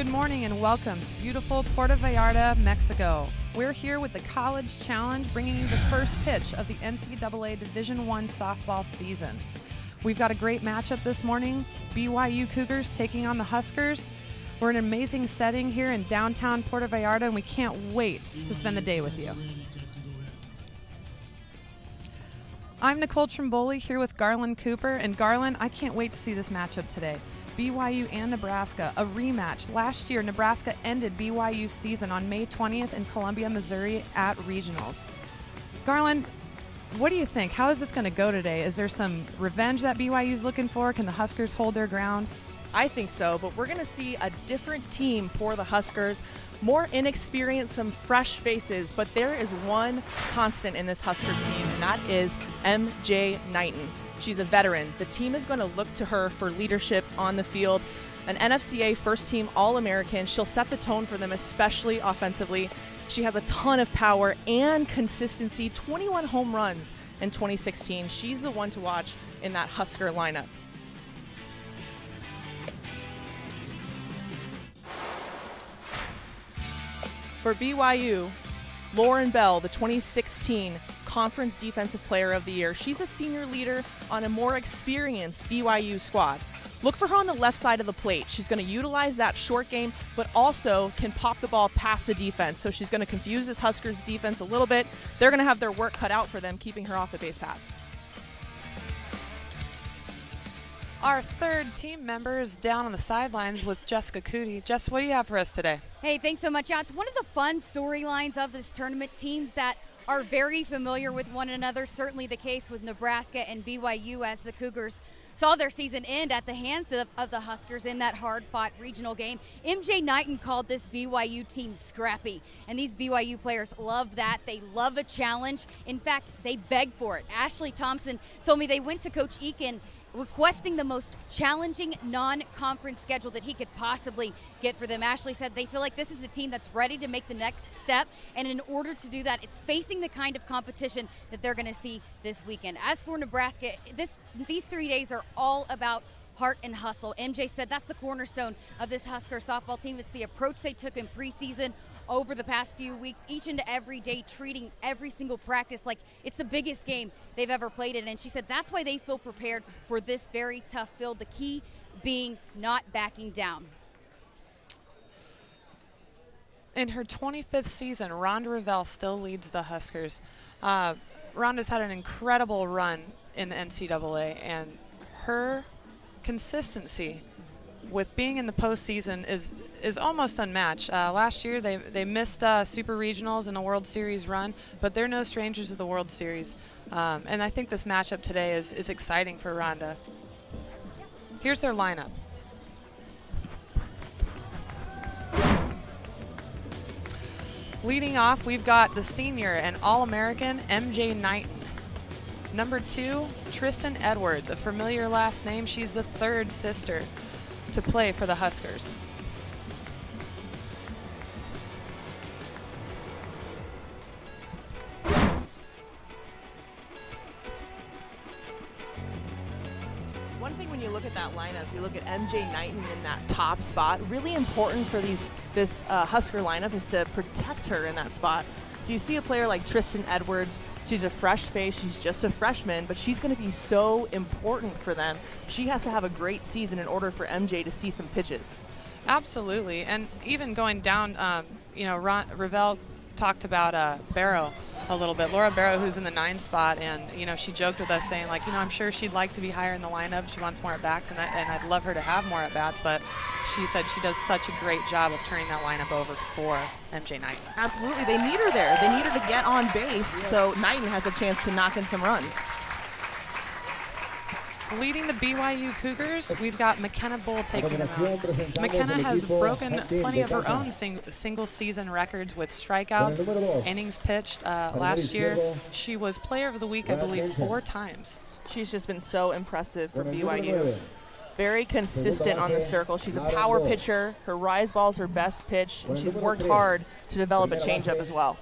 Good morning and welcome to beautiful Puerto Vallarta, Mexico. We're here with the College Challenge, bringing you the first pitch of the NCAA Division I softball season. We've got a great matchup this morning. BYU Cougars taking on the Huskers. We're in an amazing setting here in downtown Puerto Vallarta, and we can't wait to spend the day with you. I'm Nicole Trimboli here with Garland Cooper, and Garland, I can't wait to see this matchup today. BYU and Nebraska, a rematch. Last year, Nebraska ended BYU's season on May 20th in Columbia, Missouri at regionals. Garland, what do you think? How is this going to go today? Is there some revenge that BYU's looking for? Can the Huskers hold their ground? I think so, but we're going to see a different team for the Huskers. More inexperienced, some fresh faces, but there is one constant in this Huskers team, and that is MJ Knighton. She's a veteran. The team is going to look to her for leadership on the field. An NFCA first-team All-American. She'll set the tone for them, especially offensively. She has a ton of power and consistency, 21 home runs in 2016. She's the one to watch in that Husker lineup. For BYU, Lauren Bell, the 2016 Conference Defensive Player of the Year. She's a senior leader on a more experienced BYU squad. Look for her on the left side of the plate. She's going to utilize that short game, but also can pop the ball past the defense. So she's going to confuse this Huskers defense a little bit. They're going to have their work cut out for them, keeping her off the base paths. Our third team member is down on the sidelines with Jessica Cootie. Jess, what do you have for us today? Hey, thanks so much. Yeah, it's one of the fun storylines of this tournament. Teams that are very familiar with one another. Certainly the case with Nebraska and BYU, as the Cougars saw their season end at the hands of the Huskers in that hard-fought regional game. MJ Knighton called this BYU team scrappy, and these BYU players love that. They love a challenge. In fact, they beg for it. Ashley Thompson told me they went to Coach Eakin requesting the most challenging non-conference schedule that he could possibly get for them. Ashley said they feel like this is a team that's ready to make the next step, and in order to do that, it's facing the kind of competition that they're going to see this weekend. As for Nebraska, these 3 days are all about heart and hustle. MJ said that's the cornerstone of this Husker softball team. It's the approach they took in preseason over the past few weeks, each and every day, treating every single practice like it's the biggest game they've ever played in. And she said that's why they feel prepared for this very tough field, the key being not backing down. In her 25th season, Rhonda Revelle still leads the Huskers. Rhonda's had an incredible run in the NCAA, and her consistency with being in the postseason is almost unmatched. Last year they missed Super Regionals and a World Series run, but they're no strangers to the World Series. And I think this matchup today is exciting for Rhonda. Here's their lineup. Leading off, we've got the senior and All-American MJ Knighton. Number 2, Tristan Edwards, a familiar last name. She's the third sister to play for the Huskers. One thing when you look at that lineup, you look at MJ Knighton in that top spot. Really important for this Husker lineup is to protect her in that spot. So you see a player like Tristan Edwards. She's a fresh face. She's just a freshman, but she's going to be so important for them. She has to have a great season in order for MJ to see some pitches. Absolutely, and even going down, Revelle talked about Barrow a little bit. Laura Barrow, who's in the 9 spot, and she joked with us saying, I'm sure she'd like to be higher in the lineup. She wants more at bats, and I'd love her to have more at bats. But she said she does such a great job of turning that lineup over for MJ Knighton. Absolutely, they need her there. They need her to get on base, so Knighton has a chance to knock in some runs. Leading the BYU Cougars, we've got McKenna Bull taking them out. McKenna has broken plenty of her own single-season records with strikeouts, innings pitched. Last year, she was Player of the Week, I believe, 4 times. She's just been so impressive for BYU. Very consistent on the circle. She's a power pitcher. Her rise ball is her best pitch, and she's worked hard to develop a changeup as well.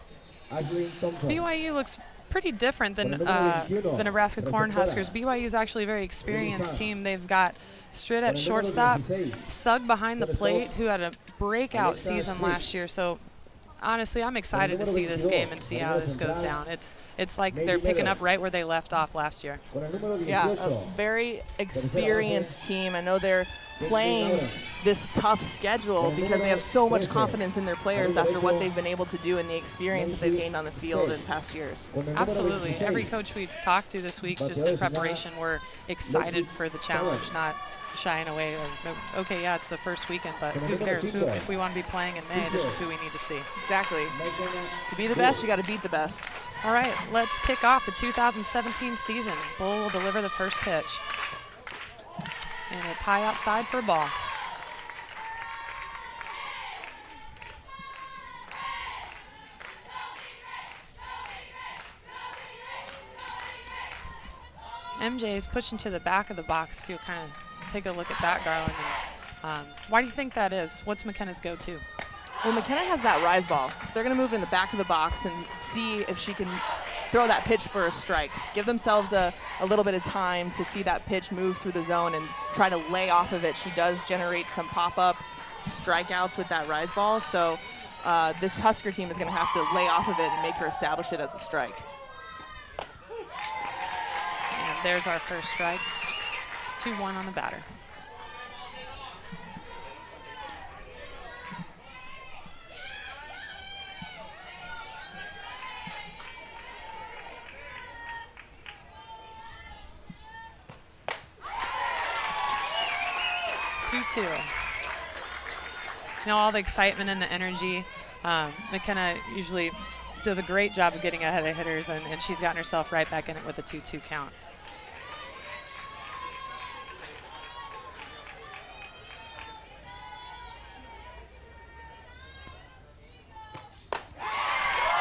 BYU looks pretty different than the Nebraska Cornhuskers. BYU is actually a very experienced team. They've got Stritt at shortstop, Sugg behind the plate, who had a breakout season last year. So honestly, I'm excited to see this game and see how this goes down. It's like they're picking up right where they left off last year. Yeah, a very experienced team. I know they're playing this tough schedule because they have so much confidence in their players after what they've been able to do and the experience that they've gained on the field in past years. Absolutely. Every coach we talked to this week, just in preparation, we're excited for the challenge, not shying away. Okay, yeah, it's the first weekend, but who cares? If we want to be playing in May, this is who we need to see. Exactly. To be the best, you got to beat the best. All right, let's kick off the 2017 season. Bull will deliver the first pitch. And it's high outside for a ball. MJ is pushing to the back of the box. If you'll kind of take a look at that, Garland. And, why do you think that is? What's McKenna's go-to? Well, McKenna has that rise ball. So they're going to move in the back of the box and see if she can throw that pitch for a strike. Give themselves a little bit of time to see that pitch move through the zone and try to lay off of it. She does generate some pop-ups, strikeouts with that rise ball. So this Husker team is going to have to lay off of it and make her establish it as a strike. And there's our first strike. 2-1 on the batter. Now all the excitement and the energy. McKenna usually does a great job of getting ahead of hitters, and she's gotten herself right back in it with a 2-2 count.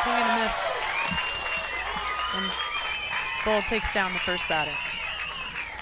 Swing and a miss. And Bull takes down the first batter.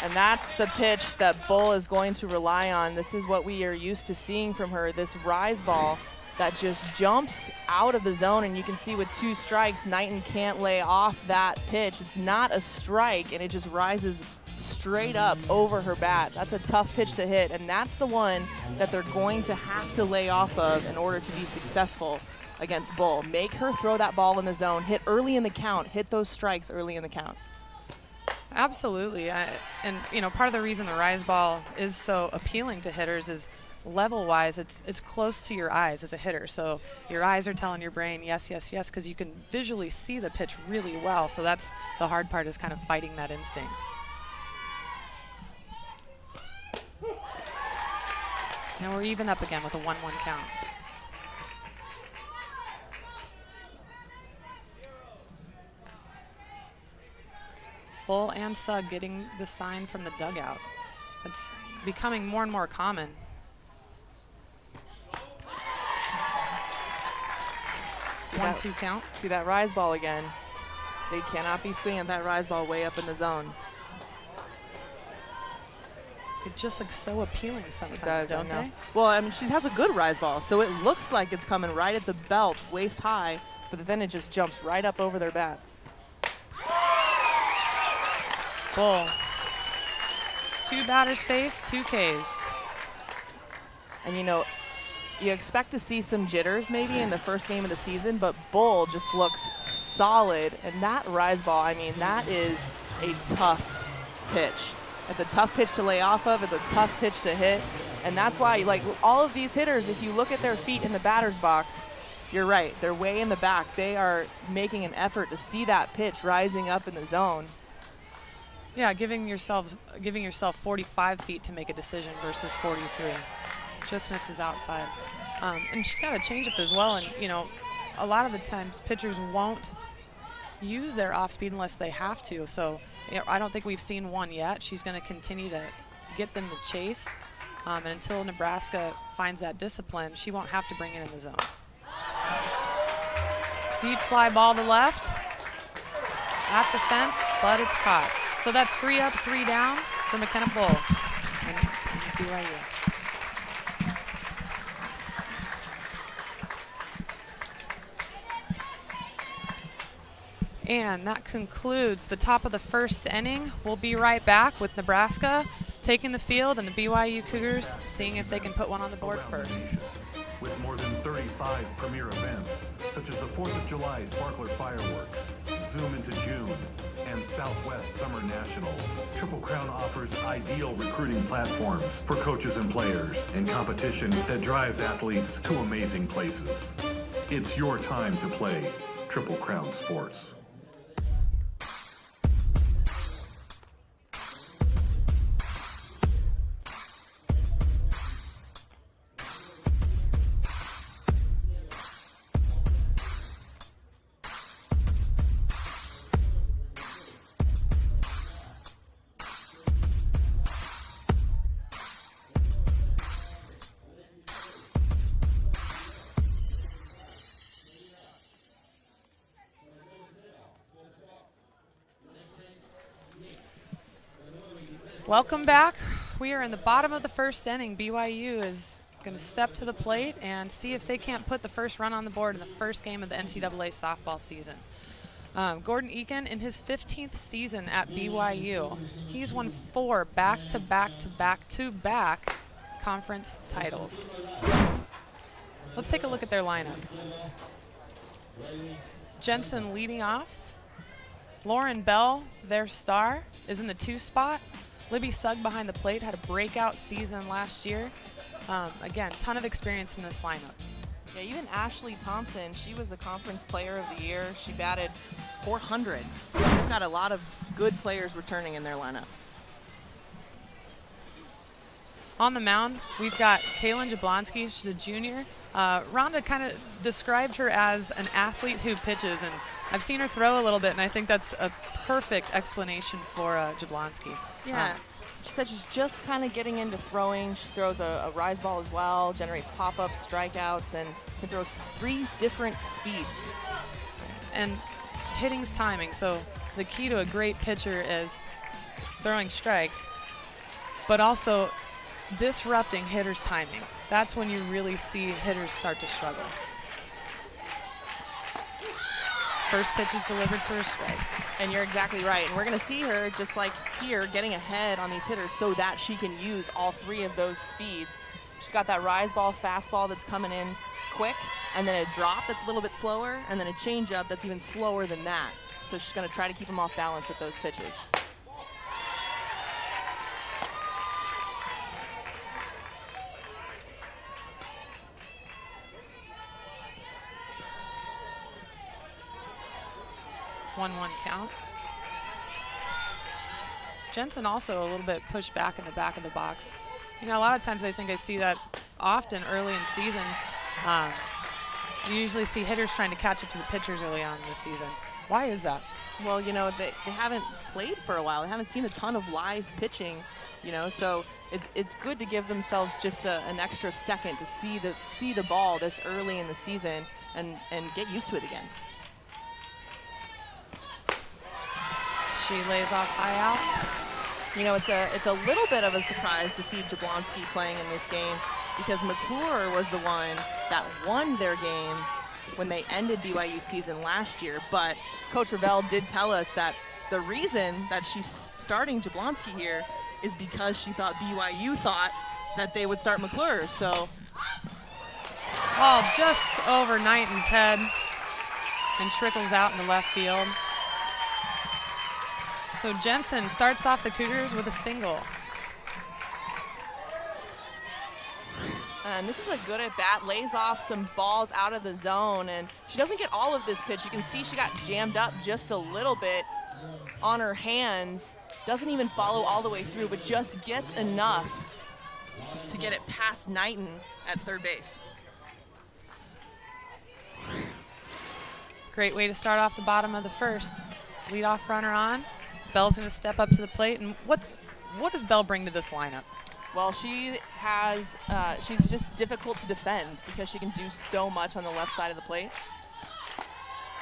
And that's the pitch that Bull is going to rely on. This is what we are used to seeing from her, this rise ball that just jumps out of the zone. And you can see with 2 strikes, Knighton can't lay off that pitch. It's not a strike, and it just rises straight up over her bat. That's a tough pitch to hit, and that's the one that they're going to have to lay off of in order to be successful against Bull. Make her throw that ball in the zone, hit early in the count, hit those strikes early in the count. Absolutely, and you know, part of the reason the rise ball is so appealing to hitters is level-wise, it's close to your eyes as a hitter. So your eyes are telling your brain yes, yes, yes, because you can visually see the pitch really well. So that's the hard part, is kind of fighting that instinct. Now we're even up again with a 1-1 count. Bull and Sugg getting the sign from the dugout. It's becoming more and more common. See 1-2 count. See that rise ball again. They cannot be swinging that rise ball way up in the zone. It just looks so appealing sometimes, don't they? Well, I mean, she has a good rise ball, so it looks like it's coming right at the belt, waist high, but then it just jumps right up over their bats. Bull. 2 batters faced, 2 Ks. And you know, you expect to see some jitters maybe in the first game of the season, but Bull just looks solid. And that rise ball, I mean, that is a tough pitch. It's a tough pitch to lay off of. It's a tough pitch to hit. And that's why, like, all of these hitters, if you look at their feet in the batter's box, you're right, they're way in the back. They are making an effort to see that pitch rising up in the zone. Yeah, giving yourself 45 feet to make a decision versus 43. Just misses outside. And she's got a changeup as well. And, you know, a lot of the times pitchers won't use their off speed unless they have to. So, you know, I don't think we've seen one yet. She's going to continue to get them to chase. And until Nebraska finds that discipline, she won't have to bring it in the zone. Deep fly ball to left. At the fence, but it's caught. So that's 3 up, 3 down for McKenna Bull and BYU. And that concludes the top of the first inning. We'll be right back with Nebraska taking the field and the BYU Cougars seeing if they can put one on the board first. With more than 35 premier events, such as the 4th of July Sparkler Fireworks, Zoom into June, and Southwest Summer Nationals, Triple Crown offers ideal recruiting platforms for coaches and players and competition that drives athletes to amazing places. It's your time to play Triple Crown Sports. Welcome back. We are in the bottom of the first inning. BYU is going to step to the plate and see if they can't put the first run on the board in the first game of the NCAA softball season. Gordon Eakin, in his 15th season at BYU, he's won 4 back-to-back-to-back-to-back conference titles. Let's take a look at their lineup. Jensen leading off. Lauren Bell, their star, is in the 2 spot. Libby Sugg behind the plate, had a breakout season last year. Again, ton of experience in this lineup. Yeah, even Ashley Thompson, she was the conference player of the year. She batted .400. They've got a lot of good players returning in their lineup. On the mound, we've got Kaylin Jablonski. She's a junior. Rhonda kind of described her as an athlete who pitches, and I've seen her throw a little bit, and I think that's a perfect explanation for Jablonski. Yeah, she said she's just kind of getting into throwing. She throws a rise ball as well, generates pop-ups, strikeouts, and can throw 3 different speeds. And hitting's timing, so the key to a great pitcher is throwing strikes, but also disrupting hitters' timing. That's when you really see hitters start to struggle. First pitch is delivered for a strike. And you're exactly right. And we're going to see her, just like here, getting ahead on these hitters so that she can use all 3 of those speeds. She's got that rise ball, fastball that's coming in quick, and then a drop that's a little bit slower, and then a changeup that's even slower than that. So she's going to try to keep them off balance with those pitches. One count. Jensen also a little bit pushed back in the back of the box. You know, a lot of times I think I see that often early in season. You usually see hitters trying to catch up to the pitchers early on in the season. Why is that? Well, you know, they haven't played for a while. They haven't seen a ton of live pitching, you know, so it's good to give themselves just an extra second to see the ball this early in the season and get used to it again. She lays off high out. You know, it's a little bit of a surprise to see Jablonski playing in this game because McClure was the one that won their game when they ended BYU's season last year. But Coach Ravel did tell us that the reason that she's starting Jablonski here is because she thought BYU thought that they would start McClure. So, ball just over Knighton's head and trickles out into left field. So Jensen starts off the Cougars with a single. And this is a good at bat, lays off some balls out of the zone, and she doesn't get all of this pitch. You can see she got jammed up just a little bit on her hands. Doesn't even follow all the way through, but just gets enough to get it past Knighton at third base. Great way to start off the bottom of the first. Leadoff runner on. Bell's going to step up to the plate. And what does Bell bring to this lineup? Well, she's just difficult to defend because she can do so much on the left side of the plate.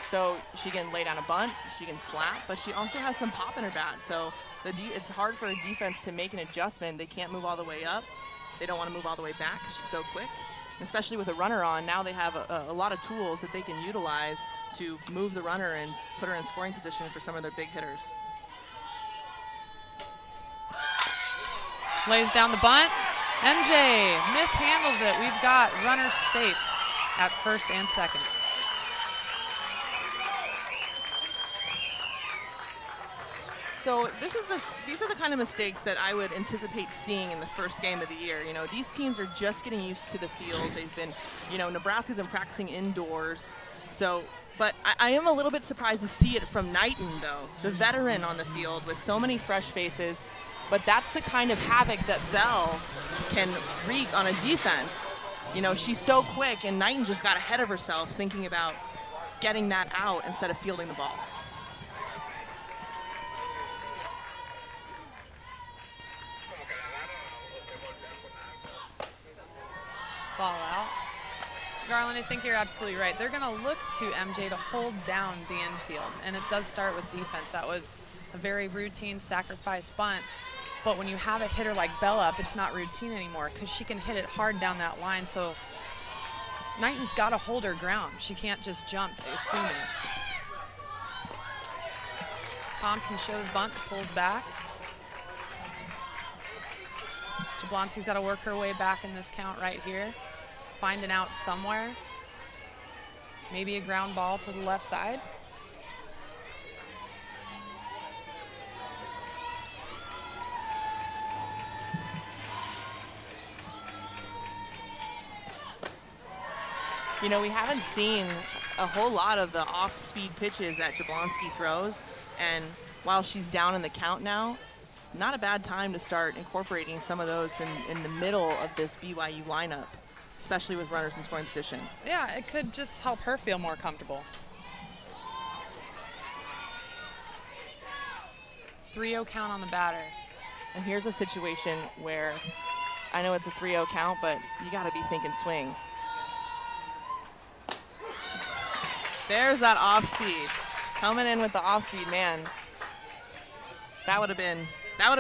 So she can lay down a bunt, she can slap, but she also has some pop in her bat. So it's hard for a defense to make an adjustment. They can't move all the way up. They don't want to move all the way back because she's so quick. And especially with a runner on, now they have a lot of tools that they can utilize to move the runner and put her in scoring position for some of their big hitters. Lays down the bunt. MJ mishandles it. We've got runners safe at first and second. So these are the kind of mistakes that I would anticipate seeing in the first game of the year. You know, these teams are just getting used to the field. They've been, you know, Nebraska's been practicing indoors. So, but I am a little bit surprised to see it from Knighton, though, the veteran on the field with so many fresh faces. But that's the kind of havoc that Bell can wreak on a defense. You know, she's so quick, and Knighton just got ahead of herself thinking about getting that out instead of fielding the ball. Ball out. Garland, I think you're absolutely right. They're going to look to MJ to hold down the infield, and it does start with defense. That was a very routine sacrifice bunt. But when you have a hitter like Bell up, it's not routine anymore because she can hit it hard down that line. So Knighton's got to hold her ground. She can't just jump, assuming. Thompson shows bunt, pulls back. Jablonski's got to work her way back in this count right here. Find an out somewhere. Maybe a ground ball to the left side. You know, we haven't seen a whole lot of the off-speed pitches that Jablonski throws, and while she's down in the count now, it's not a bad time to start incorporating some of those in the middle of this BYU lineup, especially with runners in scoring position. Yeah, it could just help her feel more comfortable. 3-0 count on the batter. And here's a situation where I know it's a 3-0 count, but you got to be thinking swing. There's that off speed. Coming in with the off speed, man. That would have been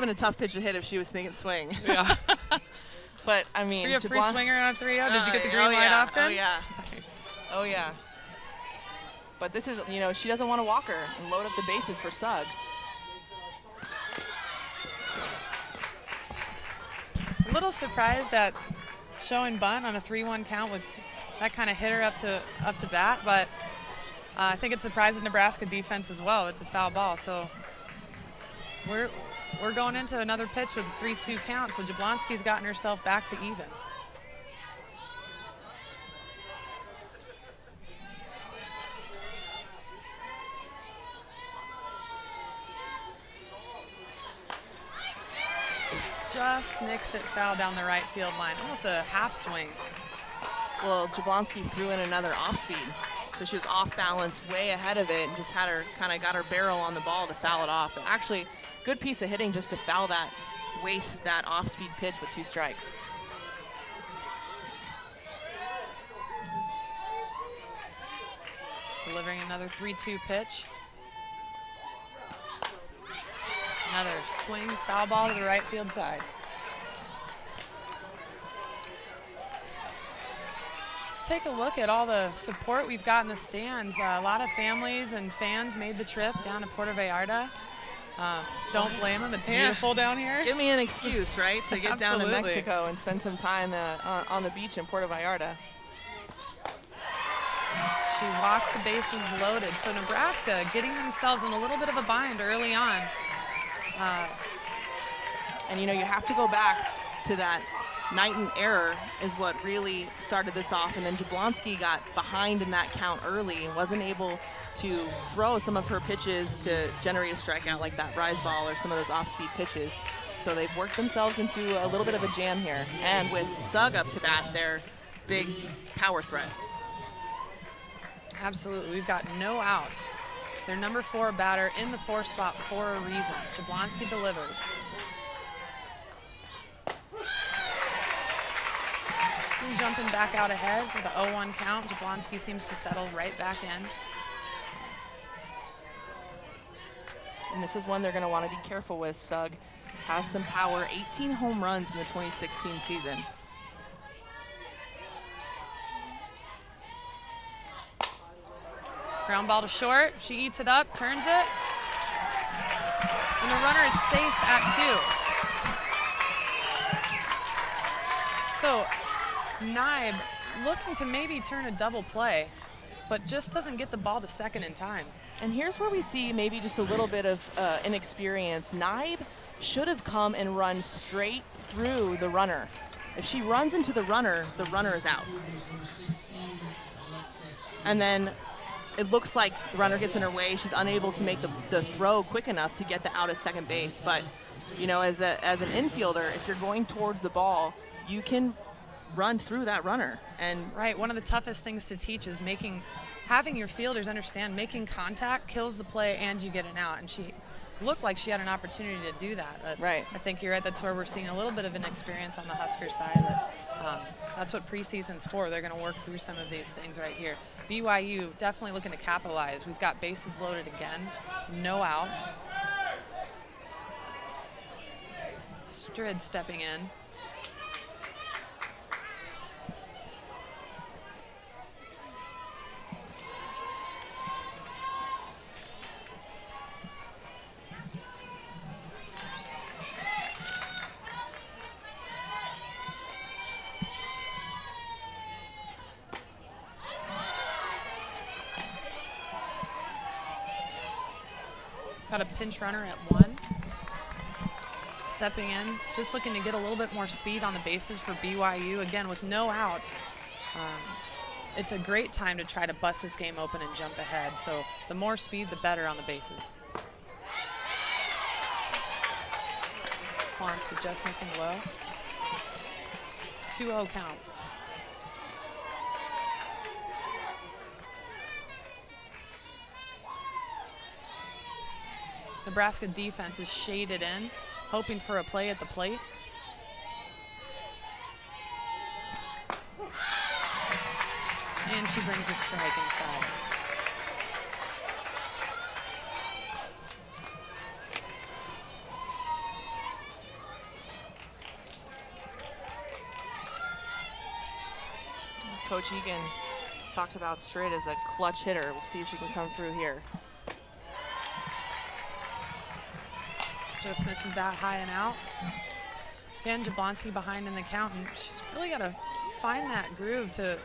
a tough pitch to hit if she was thinking swing. Yeah. But I mean, Were you a free swinger on a 3-0? Did you get the green light often? Oh yeah. Nice. Oh yeah. But this is, you know, she doesn't want to walk her and load up the bases for Sugg. A little surprised at showing bunt on a 3-1 count with that kind of hitter up to bat, but I think it surprised the Nebraska defense as well. It's a foul ball, so we're going into another pitch with a 3-2 count, so Jablonski's gotten herself back to even. Just nicks it foul down the right field line, almost a half swing. Well, Jablonski threw in another off speed, so she was off balance, way ahead of it, and just had her got her barrel on the ball to foul it off. Actually, good piece of hitting just to foul that, waste that off speed pitch with 2 strikes. Delivering another 3-2 pitch. Another swing, foul ball to the right field side. Let's take a look at all the support we've got in the stands. A lot of families and fans made the trip down to Puerto Vallarta. Don't blame them. It's beautiful down here. Give me an excuse, right, to get down to Absolutely. Mexico and spend some time on the beach in Puerto Vallarta. She walks the bases loaded. So Nebraska getting themselves in a little bit of a bind early on. And, you know, you have to go back to that Knighton error is what really started this off. And then Jablonski got behind in that count early and wasn't able to throw some of her pitches to generate a strikeout like that rise ball or some of those off-speed pitches. So they've worked themselves into a little bit of a jam here. And with Sugg up to bat, their big power threat. Absolutely. We've got no outs. Their number 4 batter in the 4 spot for a reason. Jablonski delivers. And jumping back out ahead with a 0-1 count. Jablonski seems to settle right back in. And this is one they're going to want to be careful with. Sugg has some power, 18 home runs in the 2016 season. Ground ball to short. She eats it up, turns it. And the runner is safe at 2. So Naib looking to maybe turn a double play, but just doesn't get the ball to second in time. And here's where we see maybe just a little bit of inexperience. Naib should have come and run straight through the runner. If she runs into the runner is out. And then it looks like the runner gets in her way. She's unable to make the throw quick enough to get the out of second base. But, you know, as an infielder, if you're going towards the ball, you can run through that runner. And right, one of the toughest things to teach is having your fielders understand making contact kills the play and you get an out. And she looked like she had an opportunity to do that. But right. I think you're right. That's where we're seeing a little bit of an experience on the Huskers side. But that's what preseason's for. They're going to work through some of these things right here. BYU definitely looking to capitalize. We've got bases loaded again. No outs. Strid stepping in. Got a pinch runner at 1. Stepping in, just looking to get a little bit more speed on the bases for BYU. Again, with no outs, it's a great time to try to bust this game open and jump ahead. So the more speed, the better on the bases. Polanski just missing low. 2-0 count. Nebraska defense is shaded in, hoping for a play at the plate. And she brings a strike inside. Coach Egan talked about Strid as a clutch hitter. We'll see if she can come through here. Just misses that high and out. Again, Jablonski behind in the count, and she's really got to find that groove to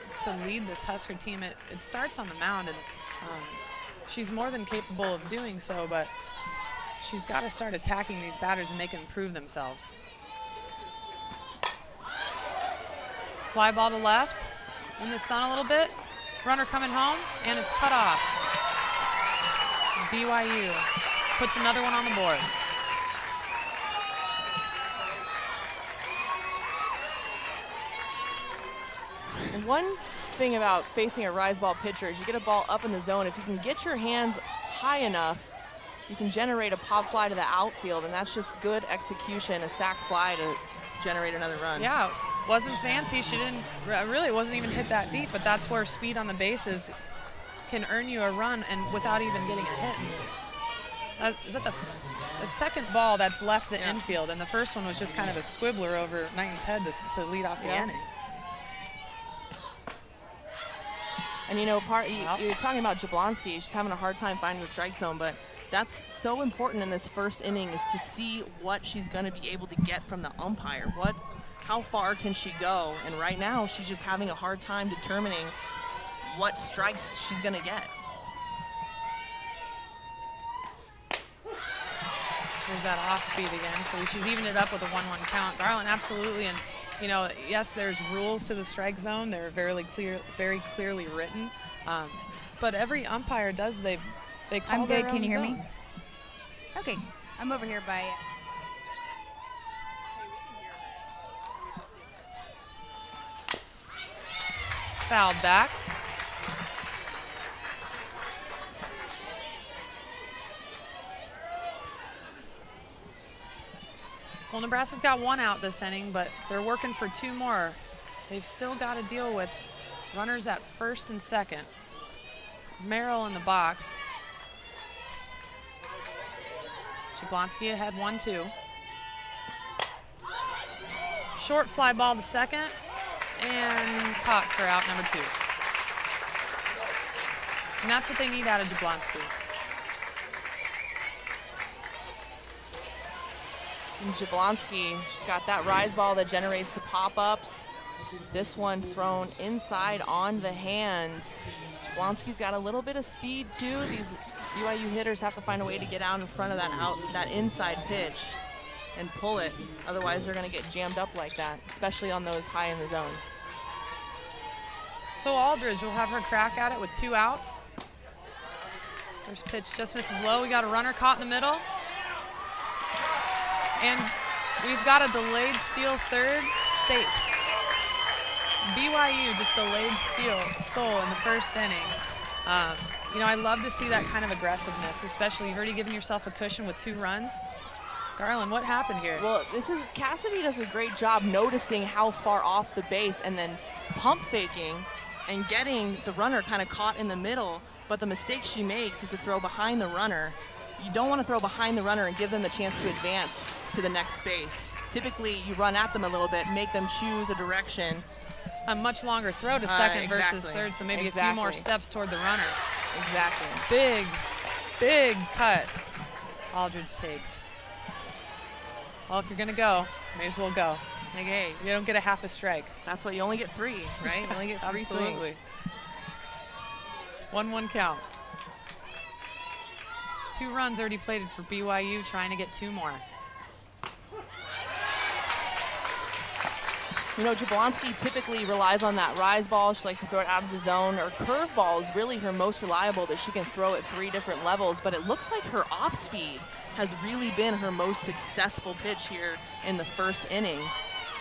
lead this Husker team. It starts on the mound, and she's more than capable of doing so, but she's got to start attacking these batters and make them prove themselves. Fly ball to left, in the sun a little bit. Runner coming home, and it's cut off. BYU puts another one on the board. And one thing about facing a rise ball pitcher is you get a ball up in the zone. If you can get your hands high enough, you can generate a pop fly to the outfield, and that's just good execution, a sac fly to generate another run. Yeah, wasn't fancy. She really wasn't even hit that deep, but that's where speed on the bases can earn you a run and without even getting a hit. And is that the second ball that's left the infield, and the first one was just kind of a squibbler over Knighton's head to lead off the inning. And you know, you're talking about Jablonski. She's having a hard time finding the strike zone, but that's so important in this first inning is to see what she's going to be able to get from the umpire. How far can she go? And right now, she's just having a hard time determining what strikes she's going to get. There's that off speed again, so she's evened it up with a 1-1 count. Garland, absolutely, and you know, yes, there's rules to the strike zone. They're very clearly written. But every umpire does, they call I'm their good. own Can you hear zone. me? Okay, I'm over here by. Fouled back. Well, Nebraska's got 1 out this inning, but they're working for 2 more. They've still got to deal with runners at first and second. Merrill in the box. Jablonski ahead 1-2. Short fly ball to second, and caught for out number 2. And that's what they need out of Jablonski. And Jablonski, she's got that rise ball that generates the pop-ups. This one thrown inside on the hands. Jablonski's got a little bit of speed too. These BYU hitters have to find a way to get out in front of that inside pitch and pull it. Otherwise, they're going to get jammed up like that, especially on those high in the zone. So Aldridge will have her crack at it with 2 outs. First pitch just misses low. We got a runner caught in the middle. And we've got a delayed steal third, safe. BYU just delayed stole in the first inning. I love to see that kind of aggressiveness, especially you've already given yourself a cushion with 2 runs. Garland, what happened here? Well, Cassidy does a great job noticing how far off the base and then pump faking and getting the runner kind of caught in the middle. But the mistake she makes is to throw behind the runner. You don't want to throw behind the runner and give them the chance to advance to the next space. Typically, you run at them a little bit, make them choose a direction. A much longer throw to second versus third, so maybe a few more steps toward the runner. Exactly. Big cut Aldridge takes. Well, if you're going to go, may as well go. Okay. You don't get a half a strike. That's what you only get 3, right? You only get 3 Absolutely. swings. 1-1 count. 2 runs already plated for BYU, trying to get 2 more. Jablonski typically relies on that rise ball. She likes to throw it out of the zone. Her curve ball is really her most reliable, that she can throw at 3 different levels. But it looks like her off speed has really been her most successful pitch here in the first inning,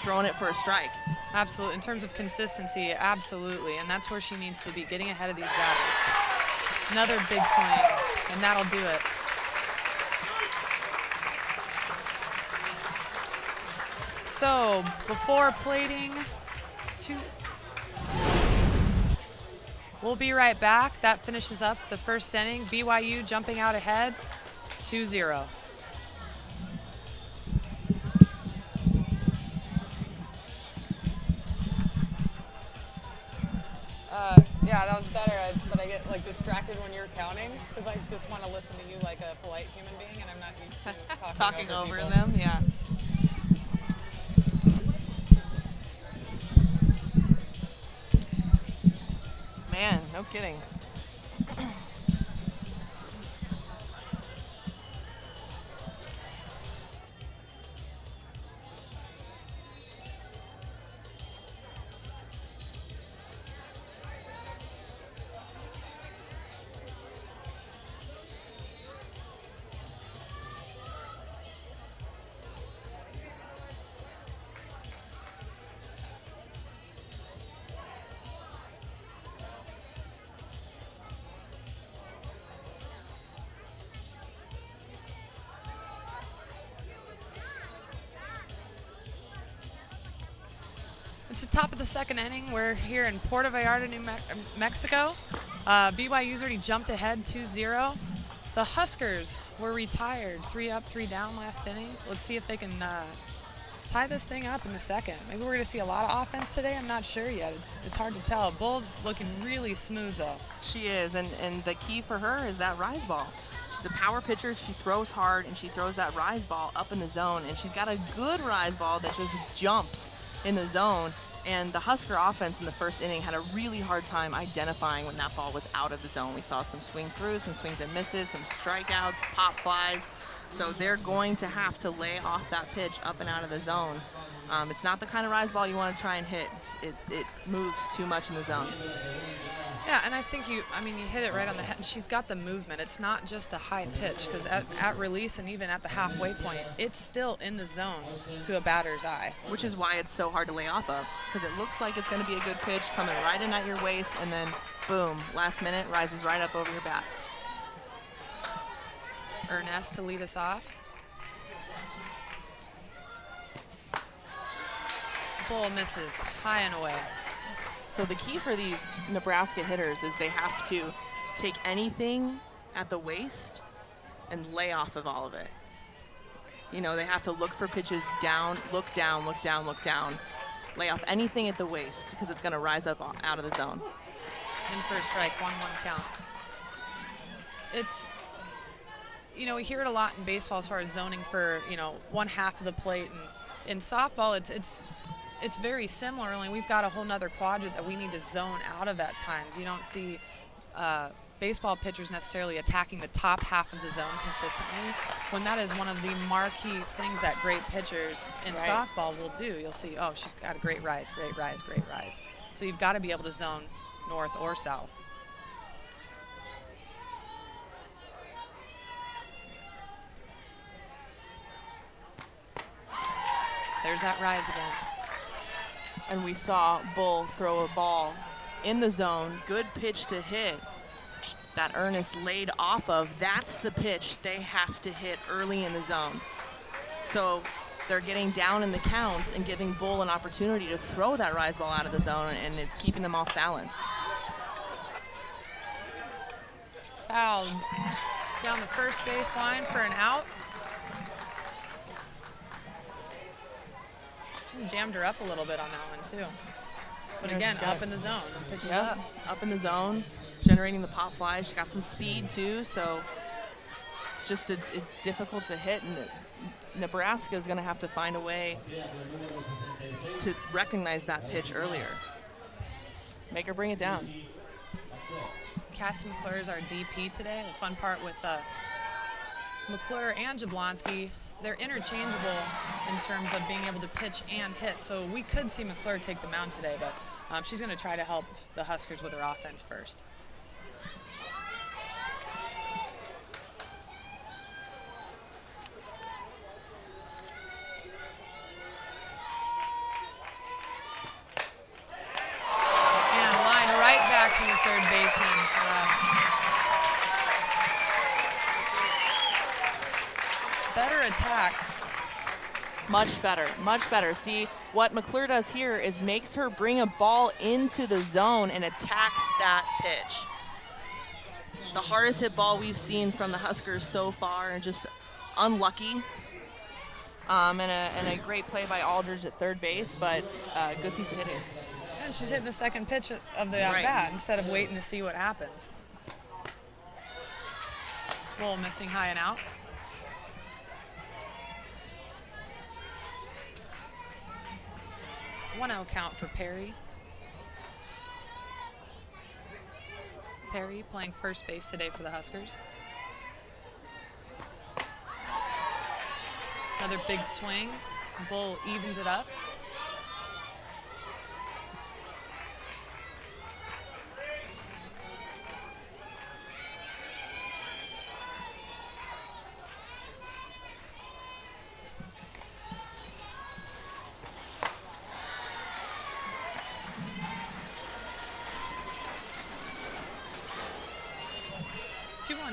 throwing it for a strike. Absolutely. In terms of consistency, absolutely. And that's where she needs to be, getting ahead of these batters. Another big swing, and that'll do it. So, before plating, we'll be right back. That finishes up the first inning. BYU jumping out ahead, 2-0. Yeah, that was better, but I get distracted when you're counting because I just want to listen to you like a polite human being, and I'm not used to talking over people. them. Yeah. Man, no kidding. It's the top of the second inning. We're here in Puerto Vallarta, New Mexico. BYU's already jumped ahead 2-0. The Huskers were retired, 3 up, 3 down last inning. Let's see if they can tie this thing up in the second. Maybe we're going to see a lot of offense today. I'm not sure yet. It's hard to tell. Bull's looking really smooth, though. She is, and the key for her is that rise ball. She's a power pitcher. She throws hard, and she throws that rise ball up in the zone, and she's got a good rise ball that just jumps in the zone. And the Husker offense in the first inning had a really hard time identifying when that ball was out of the zone. We saw some swing throughs, some swings and misses, some strikeouts, pop flies. So they're going to have to lay off that pitch up and out of the zone. It's not the kind of rise ball you want to try and hit. It moves too much in the zone. Yeah, and I think you hit it right on the head. And she's got the movement. It's not just a high pitch, because at release and even at the halfway point, it's still in the zone to a batter's eye. Which is why it's so hard to lay off of, because it looks like it's going to be a good pitch coming right in at your waist, and then boom, last minute rises right up over your bat. Ernest to lead us off. Bull misses high and away. So the key for these Nebraska hitters is they have to take anything at the waist and lay off of all of it. They have to look for pitches down, look down, look down, look down. Lay off anything at the waist because it's going to rise up out of the zone. In for a strike, 1-1 count. it's, we hear it a lot in baseball as far as zoning for, one half of the plate. And in softball, it's very similar, only we've got a whole nother quadrant that we need to zone out of at times. You don't see baseball pitchers necessarily attacking the top half of the zone consistently, when that is one of the marquee things that great pitchers in softball will do. You'll see, oh, she's got a great rise, great rise, great rise. So you've got to be able to zone north or south. There's that rise again. And we saw Bull throw a ball in the zone. Good pitch to hit. That Ernest laid off of, that's the pitch they have to hit early in the zone. So they're getting down in the counts and giving Bull an opportunity to throw that rise ball out of the zone, and it's keeping them off balance. Fouled down the first baseline for an out. Jammed her up a little bit on that one, too. But again, up in the zone. Pitch was up in the zone, generating the pop fly. She's got some speed, too, so it's just it's difficult to hit, and Nebraska is going to have to find a way to recognize that pitch earlier. Make her bring it down. Cassie McClure is our DP today. The fun part with McClure and Jablonski, they're interchangeable in terms of being able to pitch and hit. So we could see McClure take the mound today, but she's going to try to help the Huskers with her offense first. And line right back to the third baseman. Better attack. Much better, much better. See, what McClure does here is makes her bring a ball into the zone and attacks that pitch. The hardest hit ball we've seen from the Huskers so far, and just unlucky. And a great play by Aldridge at third base, but good piece of hitting. And she's hitting the second pitch of the at-bat instead of waiting to see what happens. Bull missing high and out. 1-0 count for Perry. Perry playing first base today for the Huskers. Another big swing. Bull evens it up.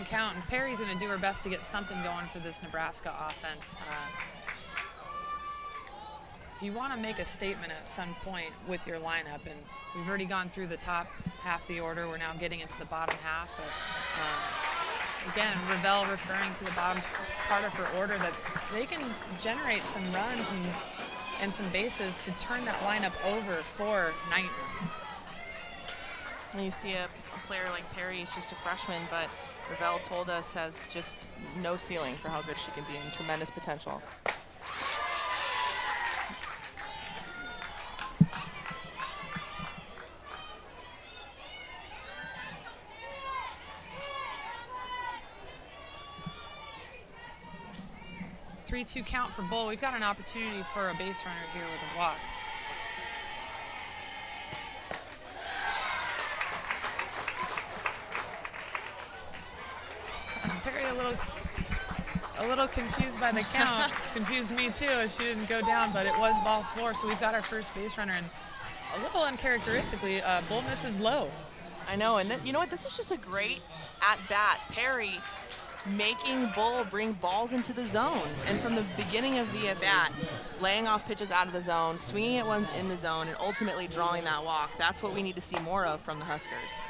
Count, and Perry's going to do her best to get something going for this Nebraska offense. You want to make a statement at some point with your lineup, and we've already gone through the top half of the order. We're now getting into the bottom half. But again, Ravel referring to the bottom part of her order, that they can generate some runs and some bases to turn that lineup over for Knighton. And you see a player like Perry, is just a freshman, but Ravel told us has just no ceiling for how good she can be, and tremendous potential. Three-two count for Bull. We've got an opportunity for a base runner here with a walk. Perry a little confused by the count. Confused me too, as she didn't go down, but it was ball four, so we've got our first base runner, and a little uncharacteristically, Bull misses low. I know, and you know what? This is just a great at-bat. Perry making Bull bring balls into the zone, and from the beginning of the at-bat, laying off pitches out of the zone, swinging at ones in the zone, and ultimately drawing that walk. That's what we need to see more of from the Huskers.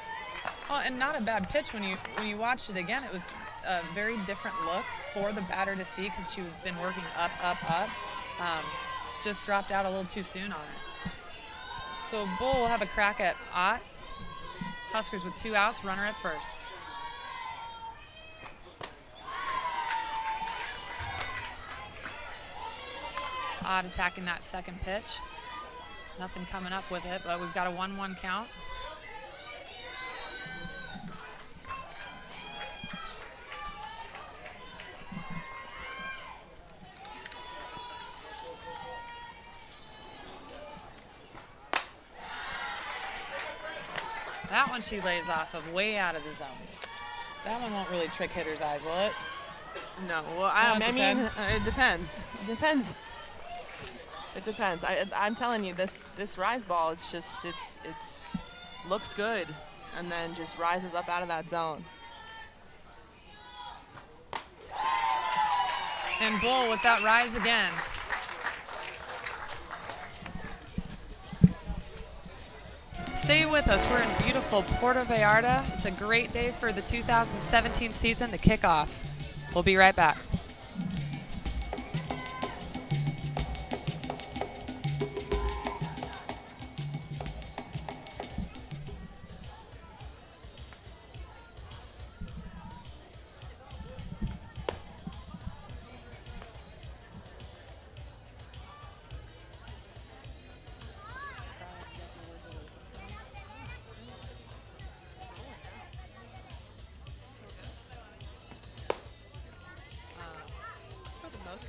Oh, and not a bad pitch. When you watched it again, it was a very different look for the batter to see, because she was been working up. Just dropped out a little too soon on it. So Bull will have a crack at Ott. Huskers with 2 outs, runner at first. odd attacking that second pitch. Nothing coming up with it, but we've got a 1-1 count. That one she lays off of way out of the zone. That one won't really trick hitters' eyes, will it? No. Well, it depends. It depends. It depends. I'm telling you, this rise ball, it's looks good, and then just rises up out of that zone. And Bull with that rise again. Stay with us. We're in beautiful Puerto Vallarta. It's a great day for the 2017 season to kick off. We'll be right back.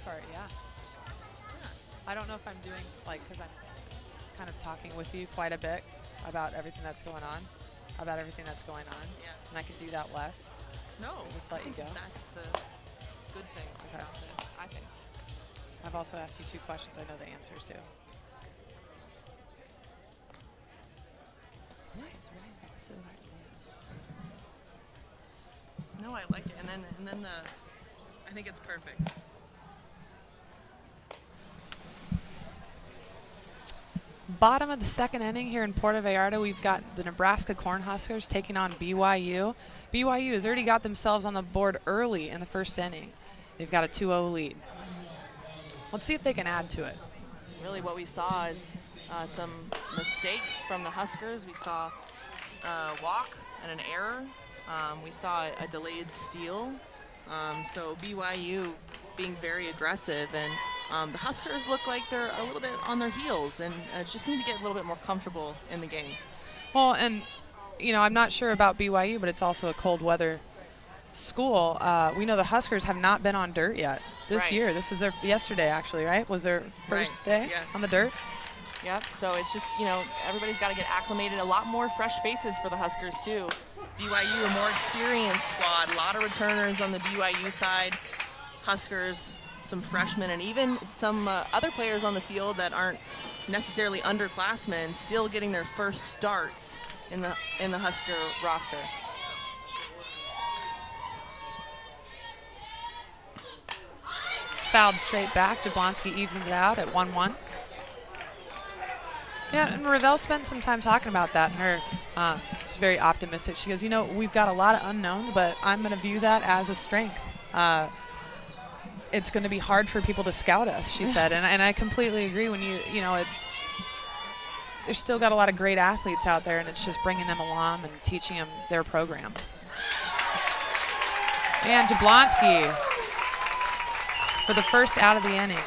Part, yeah. I don't know if I'm doing, like, because I'm kind of talking with you quite a bit about everything that's going on. Yeah. And I could do that less. No. Just let you go. That's the good thing about this, I think. I've also asked you 2 questions I know the answers to. Why is rise ball so hard to No, I like it. And then I think it's perfect. Bottom of the second inning here in Puerto Vallarta, we've got the Nebraska Cornhuskers taking on BYU. BYU has already got themselves on the board early in the first inning. They've got a 2-0 lead. Let's see if they can add to it. Really what we saw is some mistakes from the Huskers. We saw a walk and an error. We saw a delayed steal. So BYU being very aggressive, and the Huskers look like they're a little bit on their heels and just need to get a little bit more comfortable in the game. Well, and, you know, I'm not sure about BYU, but it's also a cold weather school. We know the Huskers have not been on dirt yet this year. This is their yesterday, actually, right? Was their first day on the dirt? Yep, so it's just, you know, everybody's got to get acclimated. A lot more fresh faces for the Huskers, too. BYU, a more experienced squad, a lot of returners on the BYU side. Huskers, some freshmen, and even some other players on the field that aren't necessarily underclassmen still getting their first starts in the Husker roster. Fouled straight back. Jablonski evens it out at 1-1. Yeah, and Ravel spent some time talking about that, and her she's very optimistic. She goes, you know, we've got a lot of unknowns, but I'm going to view that as a strength. It's going to be hard for people to scout us, she said, and I completely agree. When you know, there's still got a lot of great athletes out there, and it's just bringing them along and teaching them their program. And Jablonski for the first out of the inning.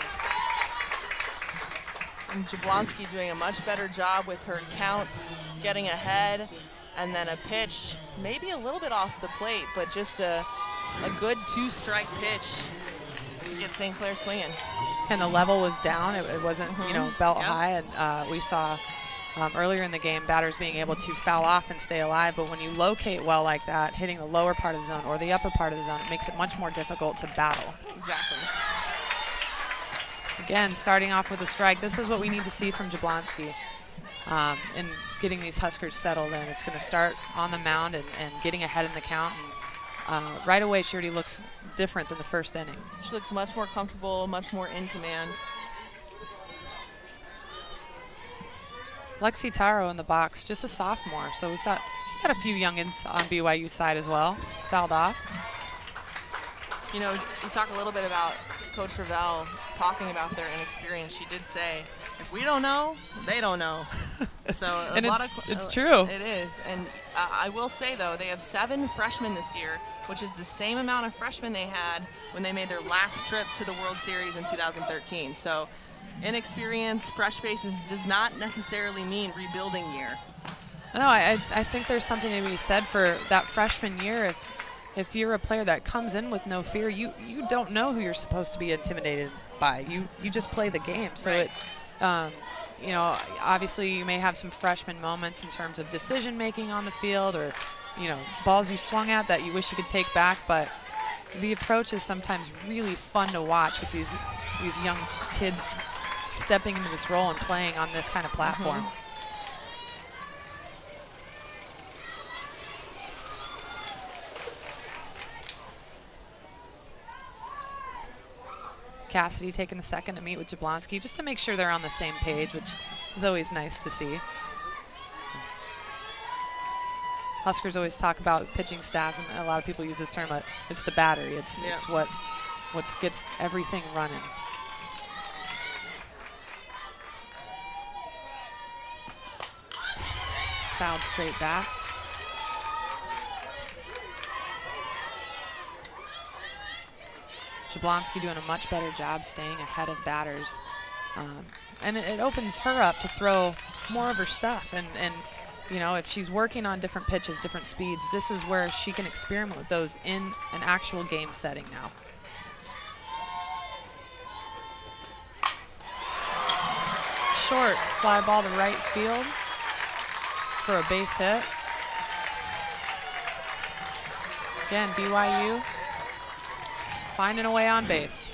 And Jablonski doing a much better job with her counts, getting ahead, and then a pitch, maybe a little bit off the plate, but just a good 2-strike pitch to get St. Clair swinging. And the level was down. It wasn't, you know, belt high. And we saw earlier in the game batters being able to foul off and stay alive. But when you locate well like that, hitting the lower part of the zone or the upper part of the zone, it makes it much more difficult to battle. Exactly. Again, starting off with a strike. This is what we need to see from Jablonski in getting these Huskers settled in. It's going to start on the mound and getting ahead in the count. And right away, she already looks different than the first inning. She looks much more comfortable, much more in command. Lexi Taro in the box, just a sophomore. So we've got a few youngins on BYU side as well, fouled off. You know, you talk a little bit about Coach Ravel talking about their inexperience. She did say, if we don't know, they don't know. So and it's true. It is. And I will say, though, they have 7 freshmen this year, which is the same amount of freshmen they had when they made their last trip to the World Series in 2013. So inexperienced, fresh faces does not necessarily mean rebuilding year. No, I think there's something to be said for that freshman year. If you're a player that comes in with no fear, you don't know who you're supposed to be intimidated by. You just play the game. So right. Obviously you may have some freshman moments in terms of decision making on the field, or balls you swung at that you wish you could take back. But the approach is sometimes really fun to watch with these young kids stepping into this role and playing on this kind of platform. Mm-hmm. Cassidy taking a second to meet with Jablonski just to make sure they're on the same page, which is always nice to see. Huskers always talk about pitching staffs, and a lot of people use this term, but it's the battery. It's what gets everything running. Fouled straight back. Jablonski doing a much better job staying ahead of batters. And it opens her up to throw more of her stuff. And if she's working on different pitches, different speeds, this is where she can experiment with those in an actual game setting now. Short fly ball to right field for a base hit. Again, BYU finding a way on base.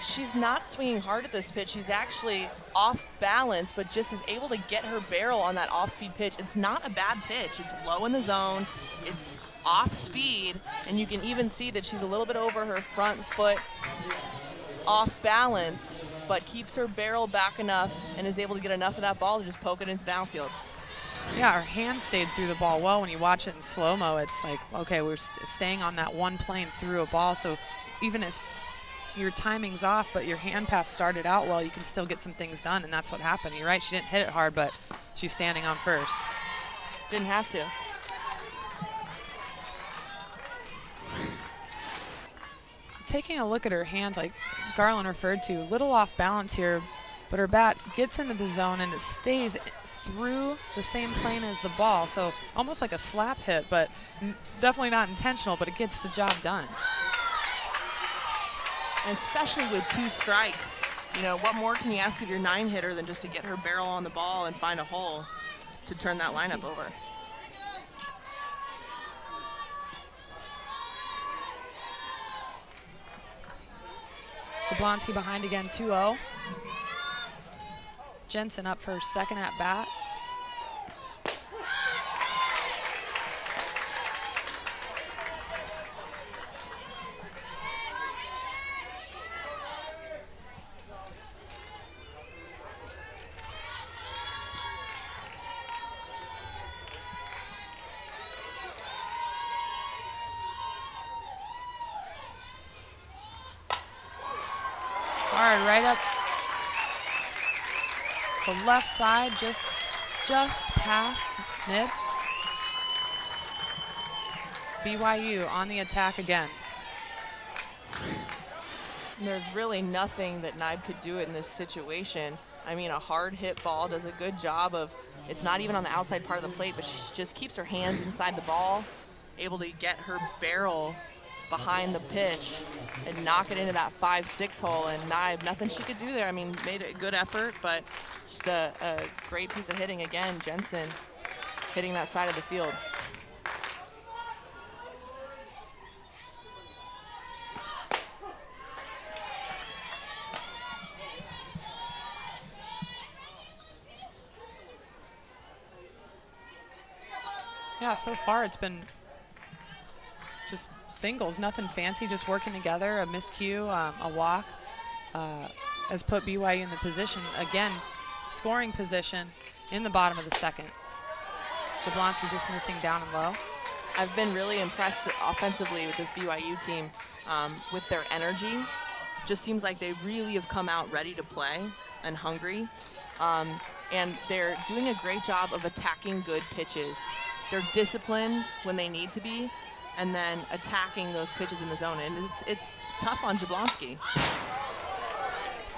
She's not swinging hard at this pitch. She's actually off balance, but just is able to get her barrel on that off-speed pitch. It's not a bad pitch. It's low in the zone. It's off speed, and you can even see that she's a little bit over her front foot, off balance, but keeps her barrel back enough and is able to get enough of that ball to just poke it into the outfield. Yeah, her hand stayed through the ball well. When you watch it in slow-mo, it's like, okay, we're staying on that one plane through a ball, so even if your timing's off, but your hand pass started out well, you can still get some things done, and that's what happened. You're right, she didn't hit it hard, but she's standing on first. Didn't have to. Taking a look at her hands, like Garland referred to, little off balance here, but her bat gets into the zone and it stays through the same plane as the ball, so almost like a slap hit, but definitely not intentional, but it gets the job done. And especially with 2 strikes, what more can you ask of your 9-hitter than just to get her barrel on the ball and find a hole to turn that lineup over? Jablonski behind again, 2-0. Jensen up for her second at bat. Hard right up the left side, just past mid. BYU on the attack again. There's really nothing that Naib could do in this situation. I mean, a hard hit ball does a good job of, it's not even on the outside part of the plate, but she just keeps her hands inside the ball, able to get her barrel behind the pitch and knock it into that 5-6 hole. And Naib, nothing she could do there. I mean, made a good effort, but just a great piece of hitting again. Jensen hitting that side of the field. Yeah, so far it's been just singles, nothing fancy, just working together. A miscue, a walk has put BYU in the position, again, scoring position in the bottom of the second. Jablonski just missing down and low. I've been really impressed offensively with this BYU team, with their energy. Just seems like they really have come out ready to play and hungry. And they're doing a great job of attacking good pitches. They're disciplined when they need to be, and then attacking those pitches in the zone. And it's tough on Jablonski.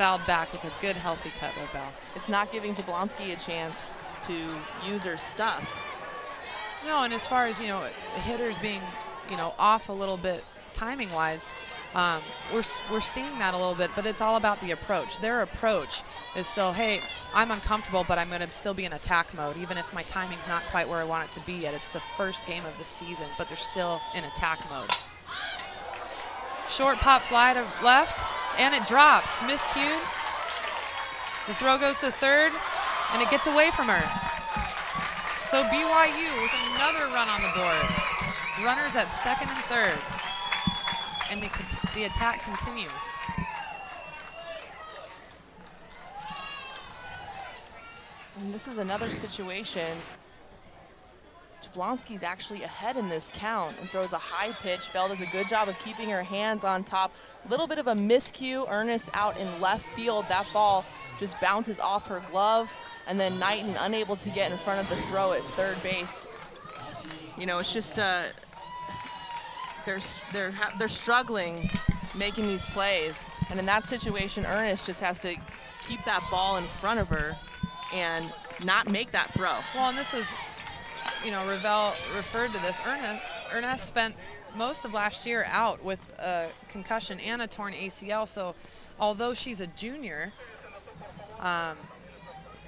fouled back with a good healthy cut by Bell. It's not giving Jablonski a chance to use her stuff. No, and as far as, hitters being, off a little bit timing-wise, we're seeing that a little bit, but it's all about the approach. Their approach is still, hey, I'm uncomfortable, but I'm going to still be in attack mode, even if my timing's not quite where I want it to be yet. It's the first game of the season, but they're still in attack mode. Short pop fly to left, and it drops. Miscued. The throw goes to third, and it gets away from her. So BYU with another run on the board. Runners at second and third. And the attack continues. And this is another situation. Jablonski's actually ahead in this count and throws a high pitch. Bell does a good job of keeping her hands on top. A little bit of a miscue. Ernest out in left field. That ball just bounces off her glove. And then Knighton unable to get in front of the throw at third base. It's just they're struggling making these plays. And in that situation, Ernest just has to keep that ball in front of her and not make that throw. Well, and this was, Ravel referred to this. Ernest spent most of last year out with a concussion and a torn ACL. So although she's a junior,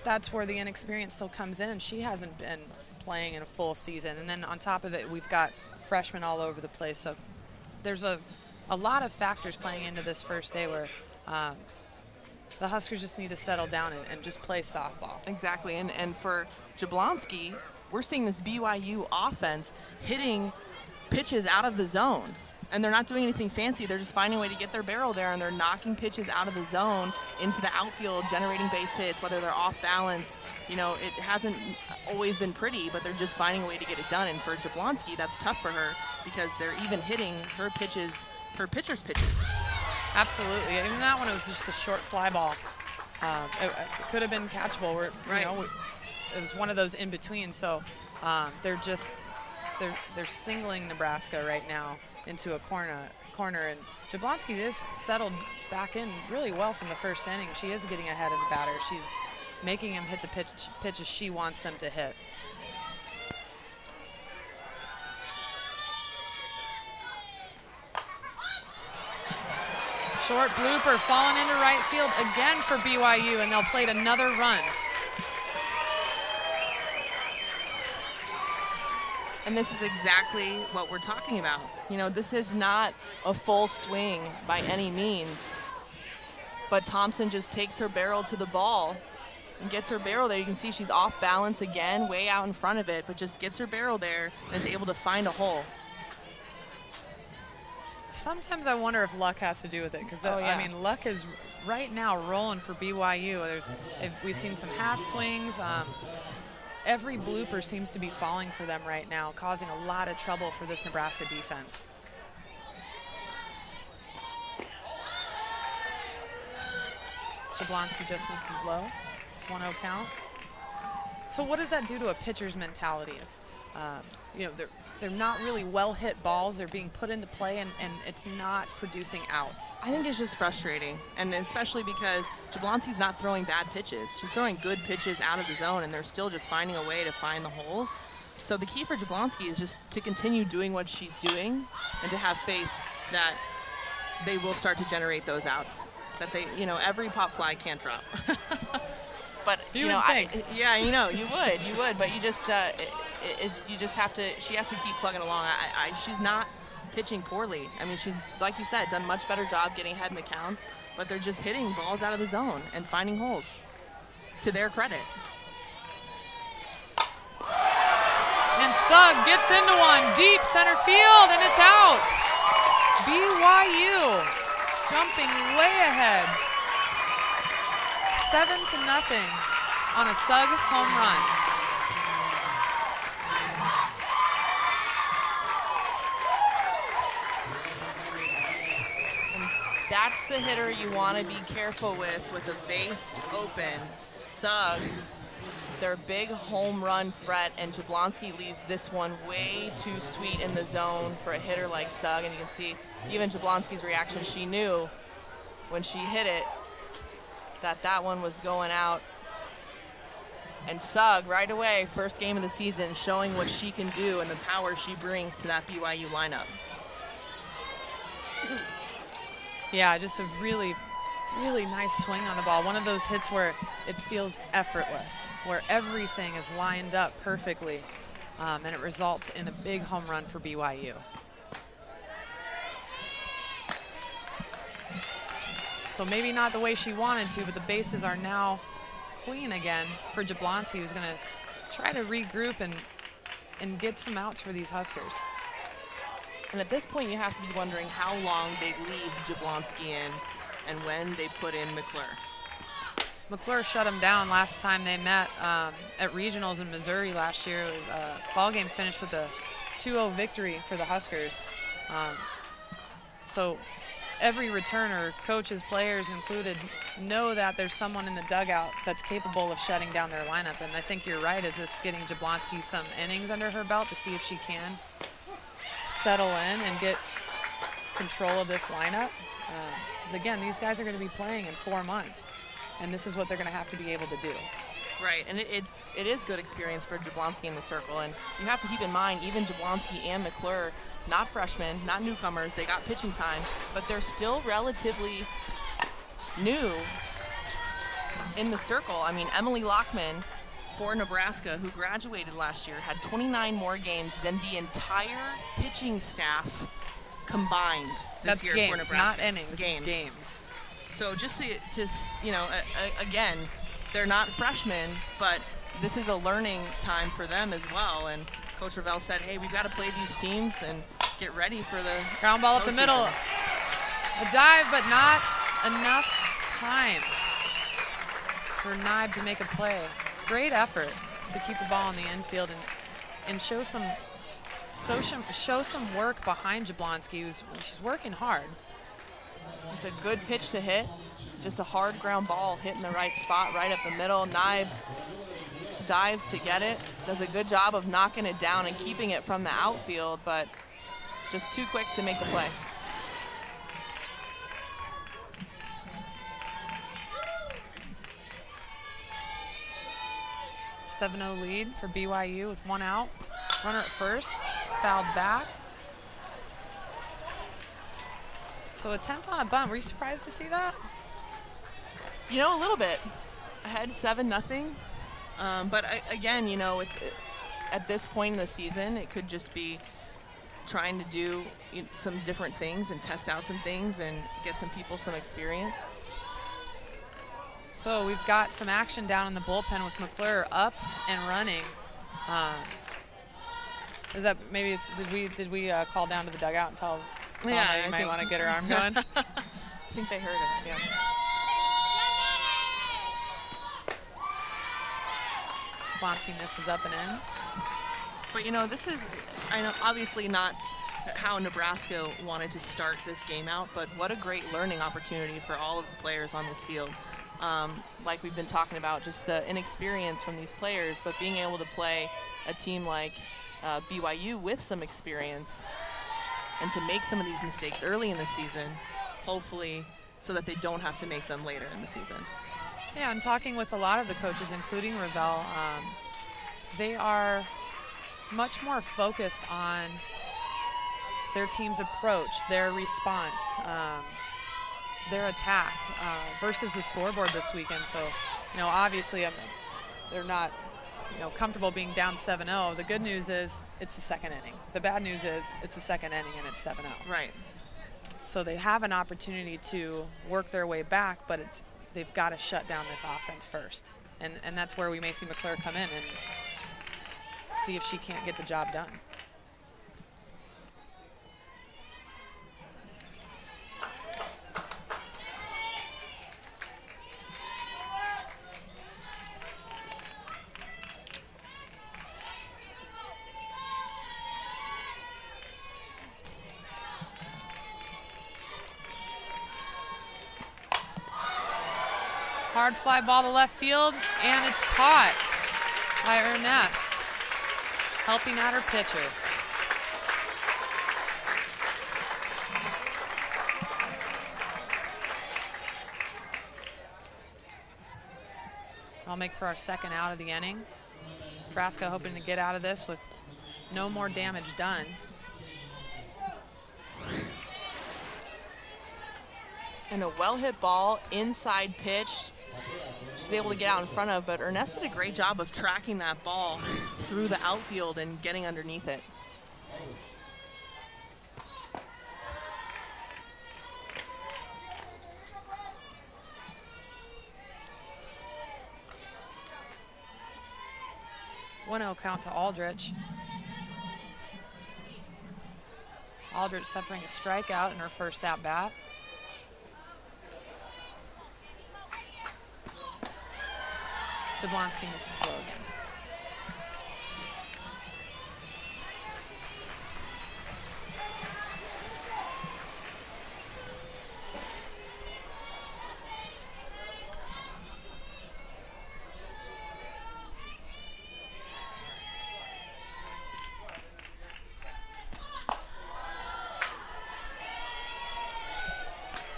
that's where the inexperience still comes in. She hasn't been playing in a full season. And then on top of it, we've got freshmen all over the place. So there's a lot of factors playing into this first day where the Huskers just need to settle down and just play softball. Exactly. And for Jablonski, we're seeing this BYU offense hitting pitches out of the zone. And they're not doing anything fancy. They're just finding a way to get their barrel there, and they're knocking pitches out of the zone into the outfield, generating base hits, whether they're off balance. It hasn't always been pretty, but they're just finding a way to get it done. And for Jablonski, that's tough for her because they're even hitting her pitches, her pitcher's pitches. Absolutely. Even that one, it was just a short fly ball. It could have been catchable. Right. It was one of those in between. So they're singling Nebraska right now into a corner, and Jablonski is settled back in really well from the first inning. She is getting ahead of the batter. She's making him hit the pitches she wants them to hit. Short blooper falling into right field again for BYU, and they'll plate another run. And this is exactly what we're talking about. This is not a full swing by any means, but Thompson just takes her barrel to the ball and gets her barrel there. You can see she's off balance again, way out in front of it, but just gets her barrel there and is able to find a hole. Sometimes I wonder if luck has to do with it, because luck is right now rolling for BYU. We've seen some half swings. Every blooper seems to be falling for them right now, causing a lot of trouble for this Nebraska defense. Jablonski just misses low. 1-0 count. So what does that do to a pitcher's mentality? They're not really well-hit balls. They're being put into play, and it's not producing outs. I think it's just frustrating, and especially because Jablonski's not throwing bad pitches. She's throwing good pitches out of the zone, and they're still just finding a way to find the holes. So the key for Jablonski is just to continue doing what she's doing and to have faith that they will start to generate those outs. That every pop fly can't drop. But you would think. You would, but you just have to. She has to keep plugging along. She's not pitching poorly. I mean, she's, like you said, done a much better job getting ahead in the counts, but they're just hitting balls out of the zone and finding holes, to their credit. And Sugg gets into one, deep center field, and it's out. BYU jumping way ahead. 7-0 on a Sugg home run. That's the hitter you want to be careful with the base open. Sugg, their big home run threat, and Jablonski leaves this one way too sweet in the zone for a hitter like Sugg. And you can see even Jablonski's reaction. She knew when she hit it that one was going out. And Sugg right away, first game of the season, showing what she can do and the power she brings to that BYU lineup. Yeah, just a really, really nice swing on the ball. One of those hits where it feels effortless, where everything is lined up perfectly, and it results in a big home run for BYU. So maybe not the way she wanted to, but the bases are now clean again for Jablonski, who's going to try to regroup and get some outs for these Huskers. And at this point, you have to be wondering how long they leave Jablonski in and when they put in McClure. McClure shut him down last time they met at regionals in Missouri last year. Ball game finished with a 2-0 victory for the Huskers. So every returner, coaches, players included, know that there's someone in the dugout that's capable of shutting down their lineup. And I think you're right. Is this getting Jablonski some innings under her belt to see if she can settle in and get control of this lineup? Because again, these guys are going to be playing in 4 months, and this is what they're going to have to be able to do. Right, and it is good experience for Jablonski in the circle, and you have to keep in mind, even Jablonski and McClure, not freshmen, not newcomers, they got pitching time, but they're still relatively new in the circle. I mean, Emily Lockman for Nebraska, who graduated last year, had 29 more games than the entire pitching staff combined this That's year games, for Nebraska. not innings. Games. So just to you know, again, they're not freshmen, but this is a learning time for them as well. And Coach Revelle said, hey, we've got to play these teams and get ready for the ground ball up the middle. A dive, but not enough time for Naib to make a play. Great effort to keep the ball in the infield and show some work behind Jablonski, she's working hard. It's a good pitch to hit. Just a hard ground ball hit in the right spot, right up the middle. Naib dives to get it. Does a good job of knocking it down and keeping it from the outfield, but just too quick to make the play. A 7-0 lead for BYU with 1 out. Runner at first, fouled back. So attempt on a bunt. Were you surprised to see that? You know, a little bit. Ahead 7-0. But again, you know, at this point in the season, it could just be trying to do some different things and test out some things and get some people some experience. So we've got some action down in the bullpen with McClure up and running. Is that maybe did we call down to the dugout and tell them that you might want to get her arm going? I think they heard us, yeah. Jablonski misses up and in. But, you know, this is, I know, obviously not how Nebraska wanted to start this game out, but what a great learning opportunity for all of the players on this field. Like we've been talking about, just the inexperience from these players, but being able to play a team like BYU with some experience and to make some of these mistakes early in the season, hopefully so that they don't have to make them later in the season. Yeah, and talking with a lot of the coaches, including Revelle, they are much more focused on their team's approach, their response, their attack versus the scoreboard this weekend. So, you know, obviously they're not, you know, comfortable being down 7-0. The good news is it's the second inning. The bad news is it's the second inning and it's 7-0. Right. So they have an opportunity to work their way back, but they've got to shut down this offense first. And that's where we may see McClure come in and see if she can't get the job done. Hard fly ball to left field, and it's caught by Ernest, helping out her pitcher. That'll make for our second out of the inning. Nebraska hoping to get out of this with no more damage done. And a well-hit ball, inside pitch. She's able to get out in front of, but Ernest did a great job of tracking that ball through the outfield and getting underneath it. One-0 count to Aldrich. Aldrich suffering a strikeout in her first at-bat. Jablonski misses low again.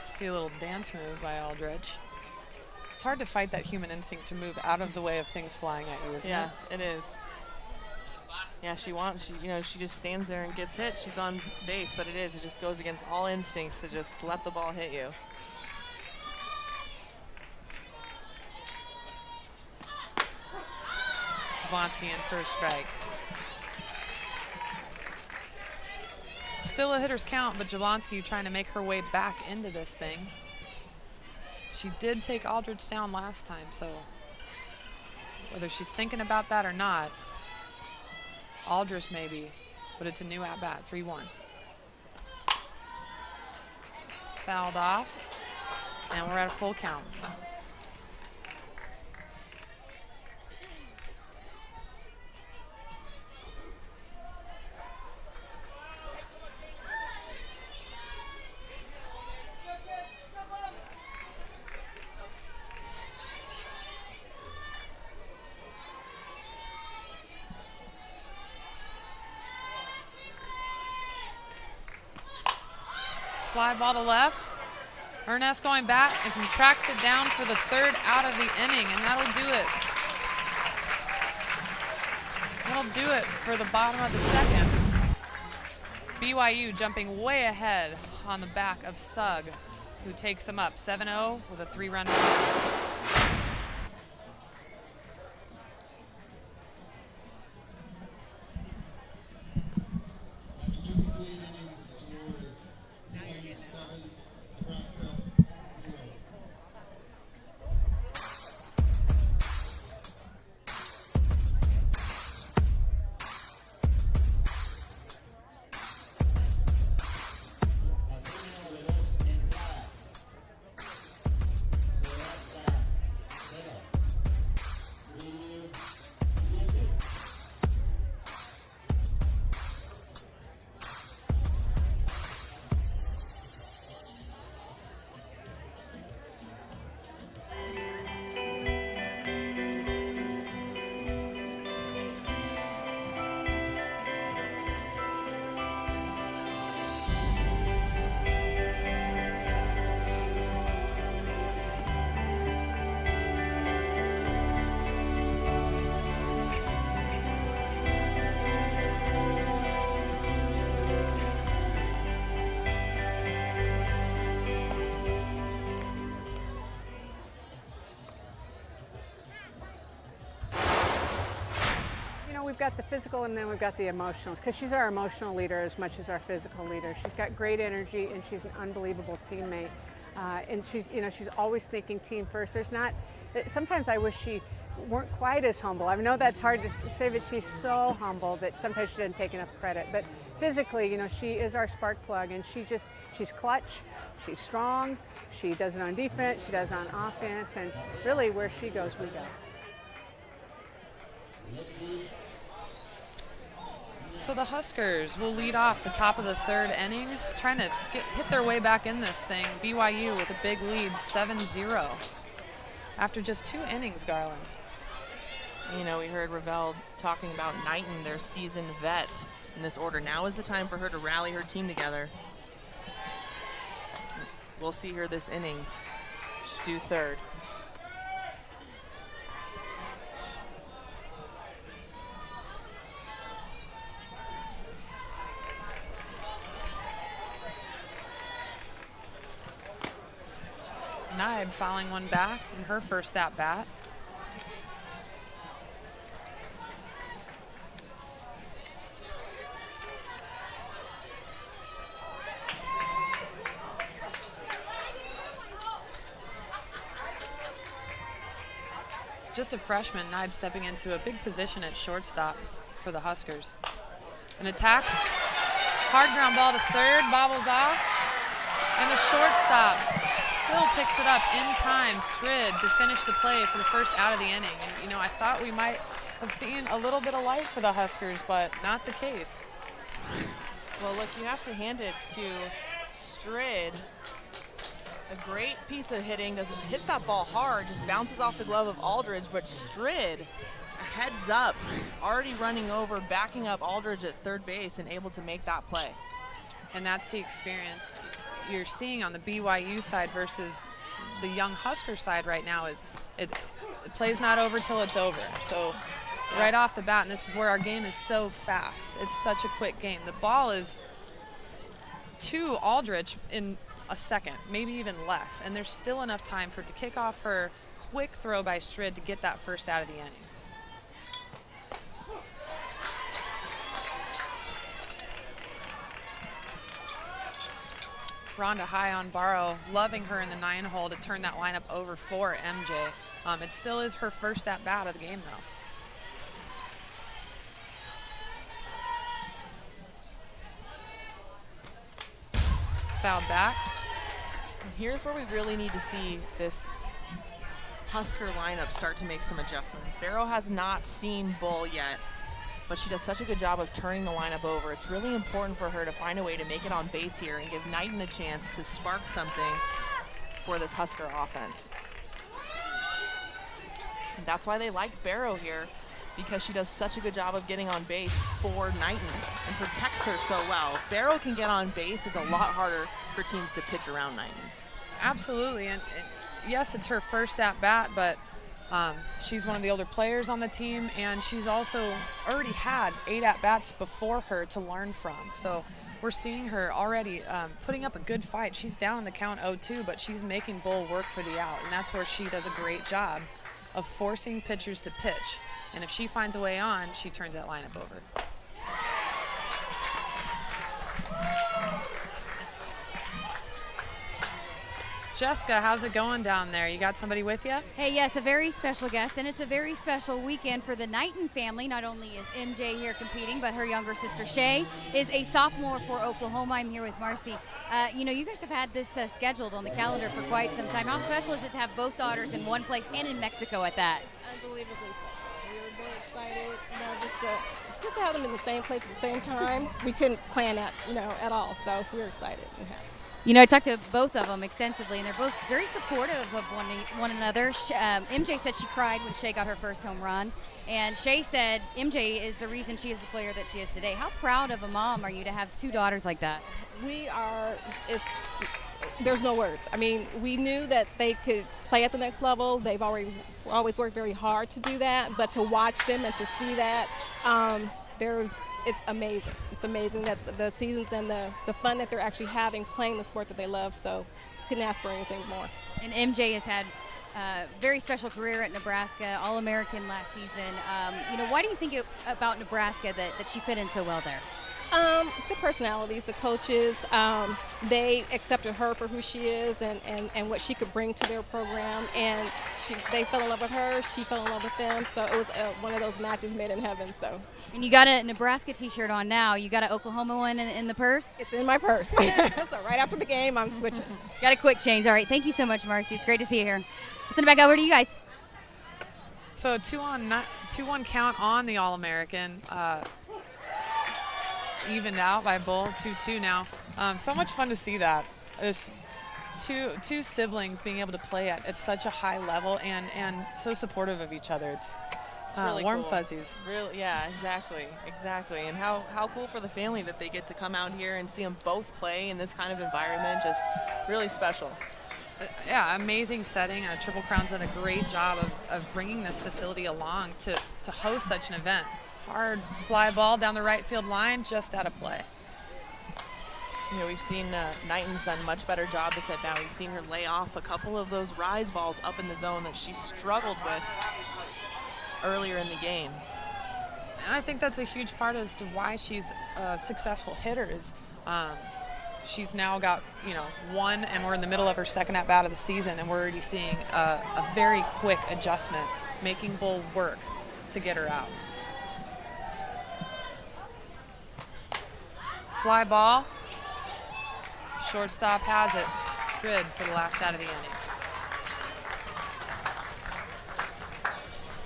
See a little dance move by Aldrich. It's hard to fight that human instinct to move out of the way of things flying at you, isn't it? Yes, it is. Yeah, she just stands there and gets hit. She's on base, but it just goes against all instincts to just let the ball hit you. Jablonski in for a strike. Still a hitter's count, but Jablonski trying to make her way back into this thing. She did take Aldrich down last time, so whether she's thinking about that or not, Aldrich maybe, but it's a new at-bat, 3-1. Fouled off, and we're at a full count. Fly ball to left. Ernest going back and tracks it down for the third out of the inning, and that'll do it. That'll do it for the bottom of the second. BYU jumping way ahead on the back of Sugg, who takes them up 7-0 with a 3-run run. We've got the physical and then we've got the emotional, because she's our emotional leader as much as our physical leader. She's got great energy and she's an unbelievable teammate. And she's always thinking team first. Sometimes I wish she weren't quite as humble. I know that's hard to say, but she's so humble that sometimes she doesn't take enough credit. But physically, she is our spark plug, and she's clutch, she's strong, she does it on defense, she does it on offense, and really where she goes, we go. So the Huskers will lead off the top of the third inning, trying to hit their way back in this thing. BYU with a big lead, 7-0. After just 2 innings, Garland. We heard Ravel talking about Knighton, their seasoned vet, in this order. Now is the time for her to rally her team together. We'll see her this inning. She's due third. Naib fouling one back in her first at-bat. Just a freshman, Naib stepping into a big position at shortstop for the Huskers. And attacks, hard ground ball to third, bobbles off, and the shortstop still picks it up in time, Strid, to finish the play for the first out of the inning. And, you know, I thought we might have seen a little bit of life for the Huskers, but not the case. Well, look, you have to hand it to Strid. A great piece of hitting, hits that ball hard, just bounces off the glove of Aldridge, but Strid, heads up, already running over, backing up Aldridge at third base and able to make that play. And that's the experience you're seeing on the BYU side versus the young Husker side right now. Is it play's not over till it's over. So right off the bat, and this is where our game is so fast. It's such a quick game. The ball is to Aldridge in a second, maybe even less, and there's still enough time for it to kick off her quick throw by Strid to get that first out of the inning. Rhonda high on Barrow, loving her in the 9-hole to turn that lineup over for MJ. It still is her first at-bat of the game, though. Fouled back. And here's where we really need to see this Husker lineup start to make some adjustments. Barrow has not seen Bull yet, but she does such a good job of turning the lineup over. It's really important for her to find a way to make it on base here and give Knighton a chance to spark something for this Husker offense. And that's why they like Barrow here, because she does such a good job of getting on base for Knighton and protects her so well. If Barrow can get on base, it's a lot harder for teams to pitch around Knighton. Absolutely, and yes, it's her first at-bat, but she's one of the older players on the team, and she's also already had 8 at-bats before her to learn from. So we're seeing her already putting up a good fight. She's down in the count 0-2, but she's making Bull work for the out, and that's where she does a great job of forcing pitchers to pitch. And if she finds a way on, she turns that lineup over. Jessica, how's it going down there? You got somebody with you? Hey, yes, a very special guest, and it's a very special weekend for the Knighton family. Not only is MJ here competing, but her younger sister Shay is a sophomore for Oklahoma. I'm here with Marcy. You guys have had this scheduled on the calendar for quite some time. How special is it to have both daughters in one place and in Mexico at that? It's unbelievably special. We were very excited, just to have them in the same place at the same time. We couldn't plan that, at all. So we were excited and happy. I talked to both of them extensively, and they're both very supportive of one another. MJ said she cried when Shay got her first home run, and Shay said MJ is the reason she is the player that she is today. How proud of a mom are you to have 2 daughters like that? We are. There's no words. I mean, we knew that they could play at the next level. They've always worked very hard to do that, but to watch them and to see that, it's amazing. It's amazing that the seasons and the fun that they're actually having playing the sport that they love. So couldn't ask for anything more. And MJ has had a very special career at Nebraska, All-American last season. Why do you think about Nebraska that she fit in so well there? The personalities, the coaches, they accepted her for who she is and what she could bring to their program. And they fell in love with her. She fell in love with them. So it was one of those matches made in heaven. So. And you got a Nebraska T-shirt on now. You got an Oklahoma one in the purse? It's in my purse. So right after the game, I'm switching. Got a quick change. All right. Thank you so much, Marcy. It's great to see you here. Send it back over to you guys. So 2-1 count on the All-American. Evened out by Bull, 2-2 now. So much fun to see that. This two siblings being able to play at such a high level and so supportive of each other. It's really warm cool. Fuzzies. Really, yeah, exactly. And how cool for the family that they get to come out here and see them both play in this kind of environment. Just really special. Yeah, amazing setting. Triple Crown's done a great job of bringing this facility along to host such an event. Hard fly ball down the right field line, just out of play. You know, we've seen Knighton's done a much better job this at bat. We've seen her lay off a couple of those rise balls up in the zone that she struggled with earlier in the game. And I think that's a huge part as to why she's a successful hitter is she's now got, one, and we're in the middle of her second at-bat of the season, and we're already seeing a very quick adjustment, making Bull work to get her out. Fly ball. Shortstop has it. Strid for the last out of the inning.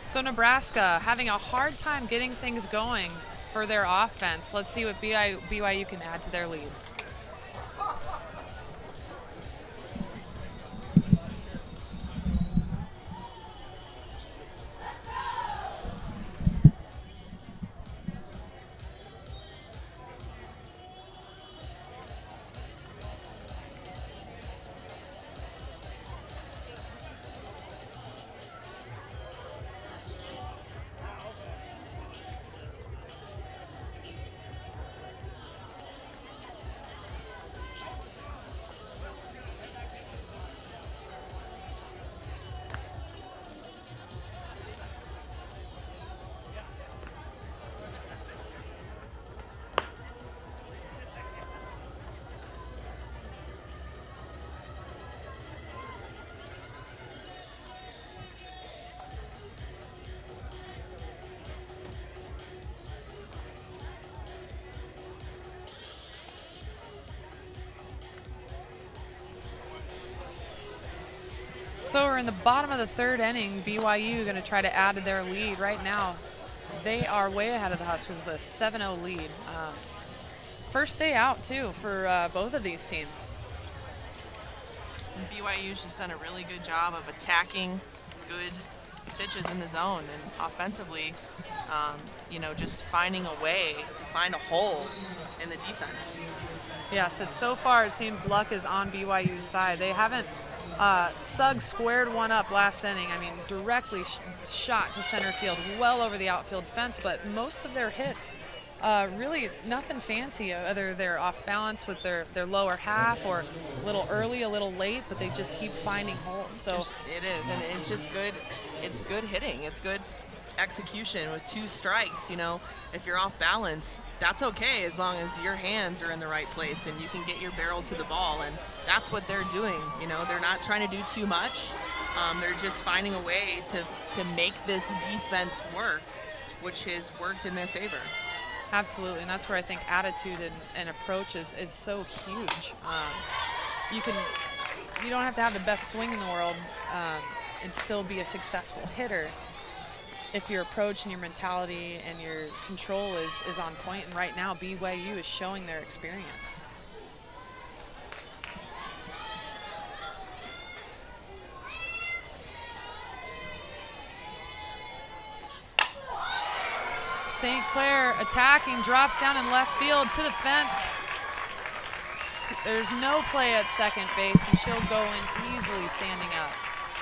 So Nebraska having a hard time getting things going for their offense. Let's see what BYU can add to their lead. So we're in the bottom of the third inning. BYU going to try to add to their lead right now. They are way ahead of the Huskers with a 7-0 lead. First day out, too, for both of these teams. And BYU's just done a really good job of attacking good pitches in the zone and offensively, just finding a way to find a hole in the defense. Yes, so far it seems luck is on BYU's side. They haven't Suggs squared one up last inning. I mean, directly shot to center field, well over the outfield fence, but most of their hits, really nothing fancy. Either they're off balance with their lower half or a little early, a little late, but they just keep finding holes. So it is, and it's just good. It's good hitting. It's good execution with 2 strikes. If you're off balance, that's okay as long as your hands are in the right place and you can get your barrel to the ball, and that's what they're doing. They're not trying to do too much. They're just finding a way to make this defense work, which has worked in their favor. Absolutely, and that's where I think attitude and approach is so huge. You don't have to have the best swing in the world and still be a successful hitter if your approach and your mentality and your control is on point. And right now, BYU is showing their experience. St. Clair attacking, drops down in left field to the fence. There's no play at second base, and she'll go in easily standing up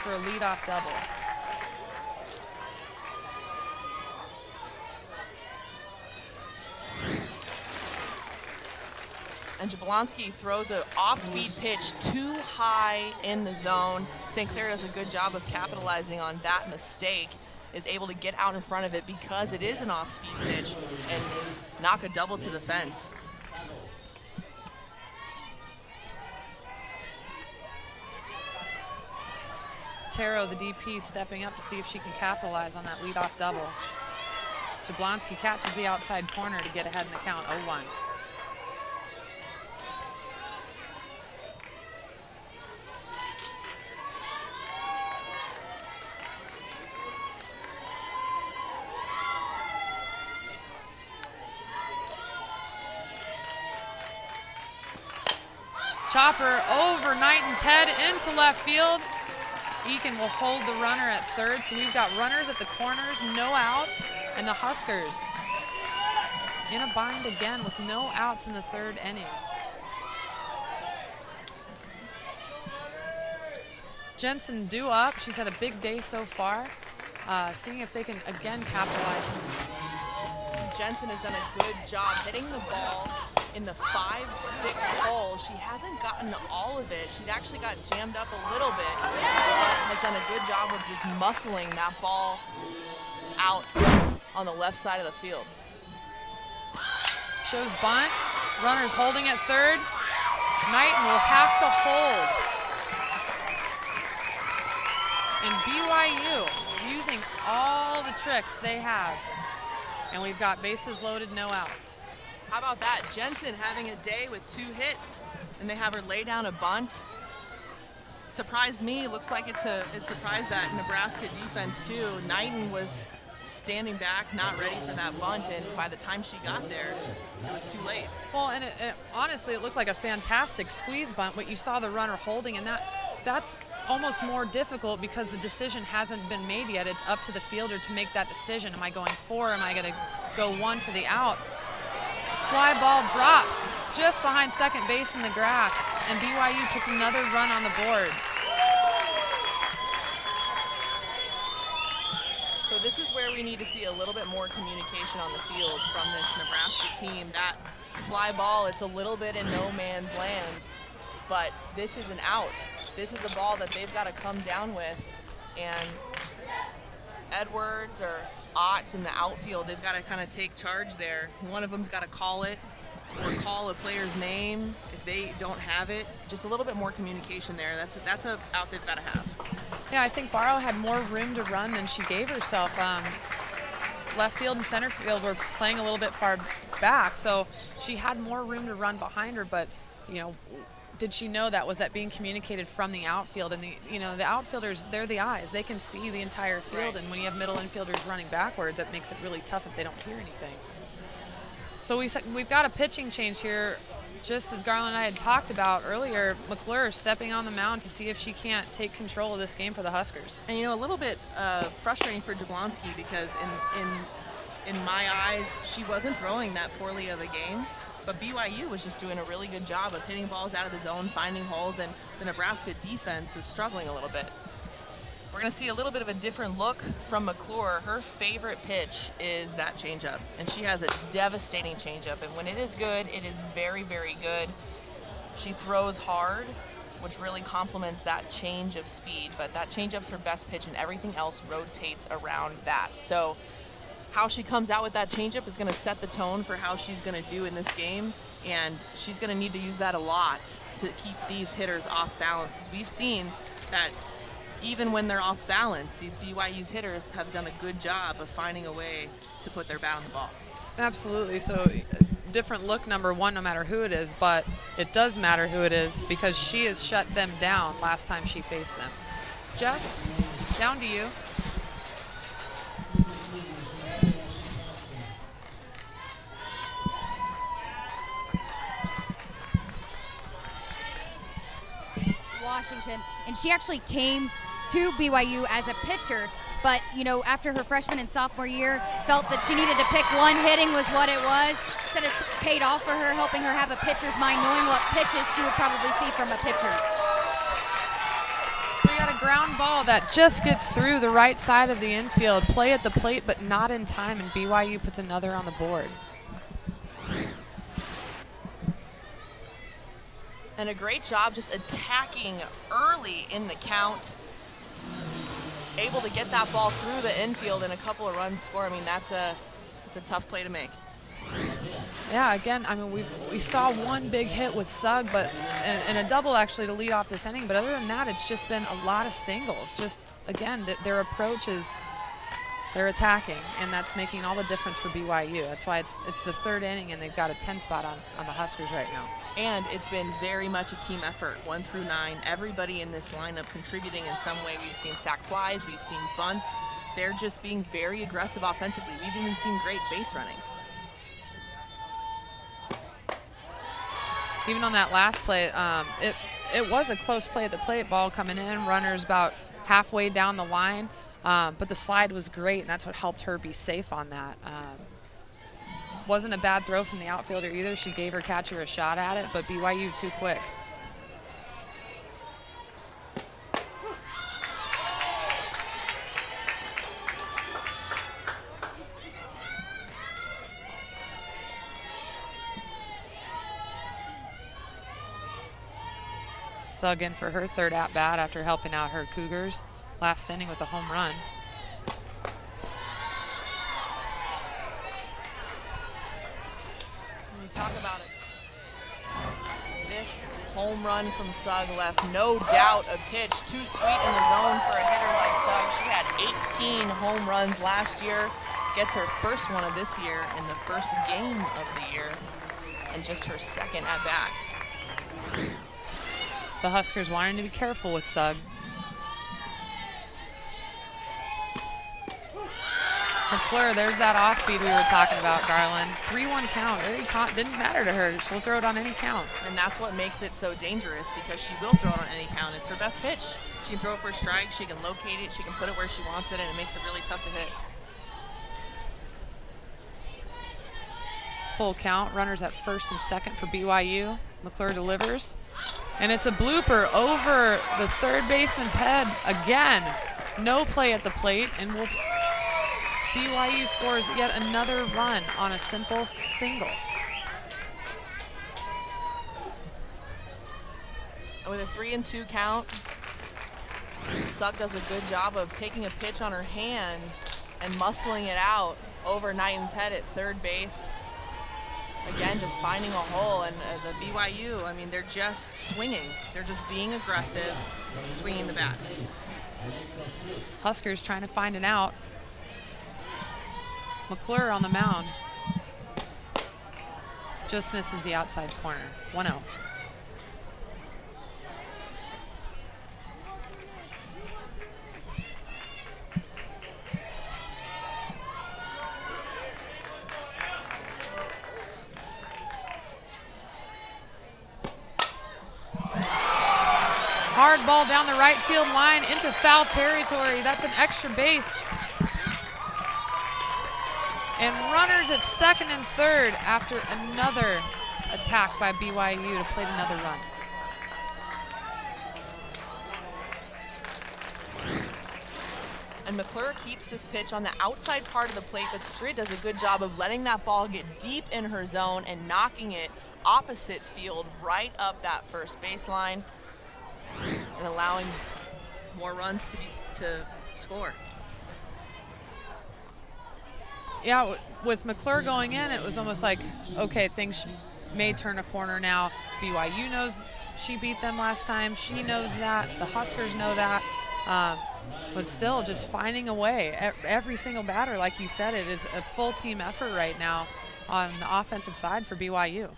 for a leadoff double. And Jablonski throws an off-speed pitch too high in the zone. St. Clair does a good job of capitalizing on that mistake, is able to get out in front of it because it is an off-speed pitch and knock a double to the fence. Taro, the DP, stepping up to see if she can capitalize on that leadoff double. Jablonski catches the outside corner to get ahead in the count, 0-1. Chopper over Knighton's head into left field. Eakin will hold the runner at third, so we've got runners at the corners, no outs, and the Huskers in a bind again with no outs in the third inning. Jensen due up. She's had a big day so far. Seeing if they can again capitalize. Jensen has done a good job hitting the ball in the 5-6 hole. She hasn't gotten all of it. She's actually got jammed up a little bit, but has done a good job of just muscling that ball out on the left side of the field. Shows bunt. Runners holding at third. Knighton will have to hold. And BYU using all the tricks they have. And we've got bases loaded, no outs. How about that? Jensen having a day with 2 hits, and they have her lay down a bunt. Surprised me. Looks like it surprised that Nebraska defense too. Knighton was standing back, not ready for that bunt, and by the time she got there, it was too late. Well, and honestly, it looked like a fantastic squeeze bunt, but you saw the runner holding, and that's almost more difficult because the decision hasn't been made yet. It's up to the fielder to make that decision. Am I going 4? Am I going to go 1 for the out? Fly ball drops just behind second base in the grass, and BYU puts another run on the board. So this is where we need to see a little bit more communication on the field from this Nebraska team. That fly ball, it's a little bit in no man's land, but this is an out. This is a ball that they've got to come down with, and Edwards or Ott in the outfield, they've got to kind of take charge there. One of them's got to call it or call a player's name if they don't have it. Just a little bit more communication there. That's a out they've got to have. Yeah, I think Barrow had more room to run than she gave herself. Left field and center field were playing a little bit far back, so she had more room to run behind her, but, you know, did she know that being communicated from the outfield? And the outfielders, they're the eyes. They can see the entire field, and when you have middle infielders running backwards, it makes it really tough if they don't hear anything. So we've got a pitching change here. Just as Garland and I had talked about earlier, McClure stepping on the mound to see if she can't take control of this game for the Huskers. And, a little bit frustrating for Jablonski because in my eyes, she wasn't throwing that poorly of a game. But BYU was just doing a really good job of hitting balls out of the zone, finding holes, and the Nebraska defense was struggling a little bit. We're going to see a little bit of a different look from McClure. Her favorite pitch is that changeup, and she has a devastating changeup. And when it is good, it is very, very good. She throws hard, which really complements that change of speed. But that changeup's her best pitch, and everything else rotates around that. So how she comes out with that changeup is going to set the tone for how she's going to do in this game, and she's going to need to use that a lot to keep these hitters off balance, because we've seen that even when they're off balance, these BYU's hitters have done a good job of finding a way to put their bat on the ball. Absolutely. So different look, number one, no matter who it is, but it does matter who it is because she has shut them down last time she faced them. Jess, down to you. Washington, and she actually came to BYU as a pitcher, but after her freshman and sophomore year, felt that she needed to pick one. Hitting was what it was. Said it's paid off for her, helping her have a pitcher's mind, knowing what pitches she would probably see from a pitcher. So we got a ground ball that just gets through the right side of the infield, play at the plate, but not in time, and BYU puts another on the board. And a great job just attacking early in the count. Able to get that ball through the infield and a couple of runs score. I mean, it's a tough play to make. Yeah, again, I mean, we saw one big hit with Sugg, but and a double actually to lead off this inning. But other than that, it's just been a lot of singles. Just, again, their approach is they're attacking, and that's making all the difference for BYU. That's why it's the third inning, and they've got a 10 spot on the Huskers right now. And it's been very much a team effort, 1 through 9. Everybody in this lineup contributing in some way. We've seen sac flies, we've seen bunts. They're just being very aggressive offensively. We've even seen great base running. Even on that last play, it was a close play at the plate, ball coming in, runners about halfway down the line. But the slide was great, and that's what helped her be safe on that. Wasn't a bad throw from the outfielder either. She gave her catcher a shot at it, but BYU too quick. Sugg in for her third at-bat after helping out her Cougars last inning with a home run. When you talk about it, this home run from Sugg left no doubt a pitch too sweet in the zone for a hitter like Sugg. She had 18 home runs last year, gets her first one of this year in the first game of the year, and just her second at bat. The Huskers wanting to be careful with Sugg. McClure, there's that off speed we were talking about, Garland. 3-1 count. Didn't matter to her. She'll throw it on any count. And that's what makes it so dangerous, because she will throw it on any count. It's her best pitch. She can throw it for a strike. She can locate it. She can put it where she wants it, and it makes it really tough to hit. Full count. Runners at first and second for BYU. McClure delivers. And it's a blooper over the third baseman's head again. No play at the plate, and BYU scores yet another run on a simple single. And with a 3-2 count, Sugg does a good job of taking a pitch on her hands and muscling it out over Knighton's head at third base. Again, just finding a hole, and the BYU, I mean, they're just swinging. They're just being aggressive, swinging the bat. Huskers trying to find an out. McClure on the mound. Just misses the outside corner. 1-0. Hard ball down the right field line into foul territory. That's an extra base. And runners at second and third after another attack by BYU to play another run. And McClure keeps this pitch on the outside part of the plate, but Strid does a good job of letting that ball get deep in her zone and knocking it opposite field right up that first baseline and allowing more runs to score. Yeah, with McClure going in, it was almost like, okay, things may turn a corner now. BYU knows she beat them last time. She knows that. The Huskers know that. But still, just finding a way. Every single batter, like you said, it is a full team effort right now on the offensive side for BYU.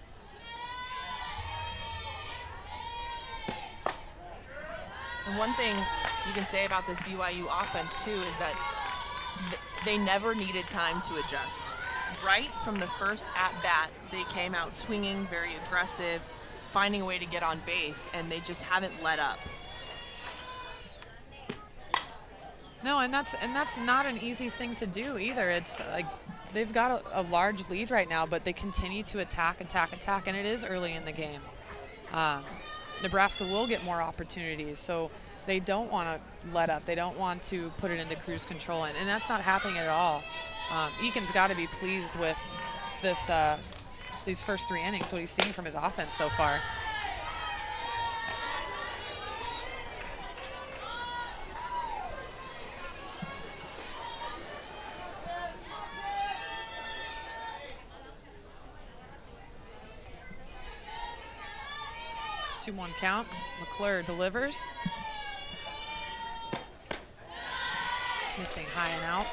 And one thing you can say about this BYU offense, too, is that they never needed time to adjust. Right from the first at-bat, they came out swinging, very aggressive, finding a way to get on base, and they just haven't let up. No, and that's not an easy thing to do either. It's like they've got a large lead right now, but they continue to attack, and it is early in the game. Nebraska will get more opportunities, so they don't want to let up. They don't want to put it into cruise control, and that's not happening at all. Eakin's got to be pleased with this these first 3 innings, what he's seen from his offense so far. One count. McClure delivers. Missing high and out.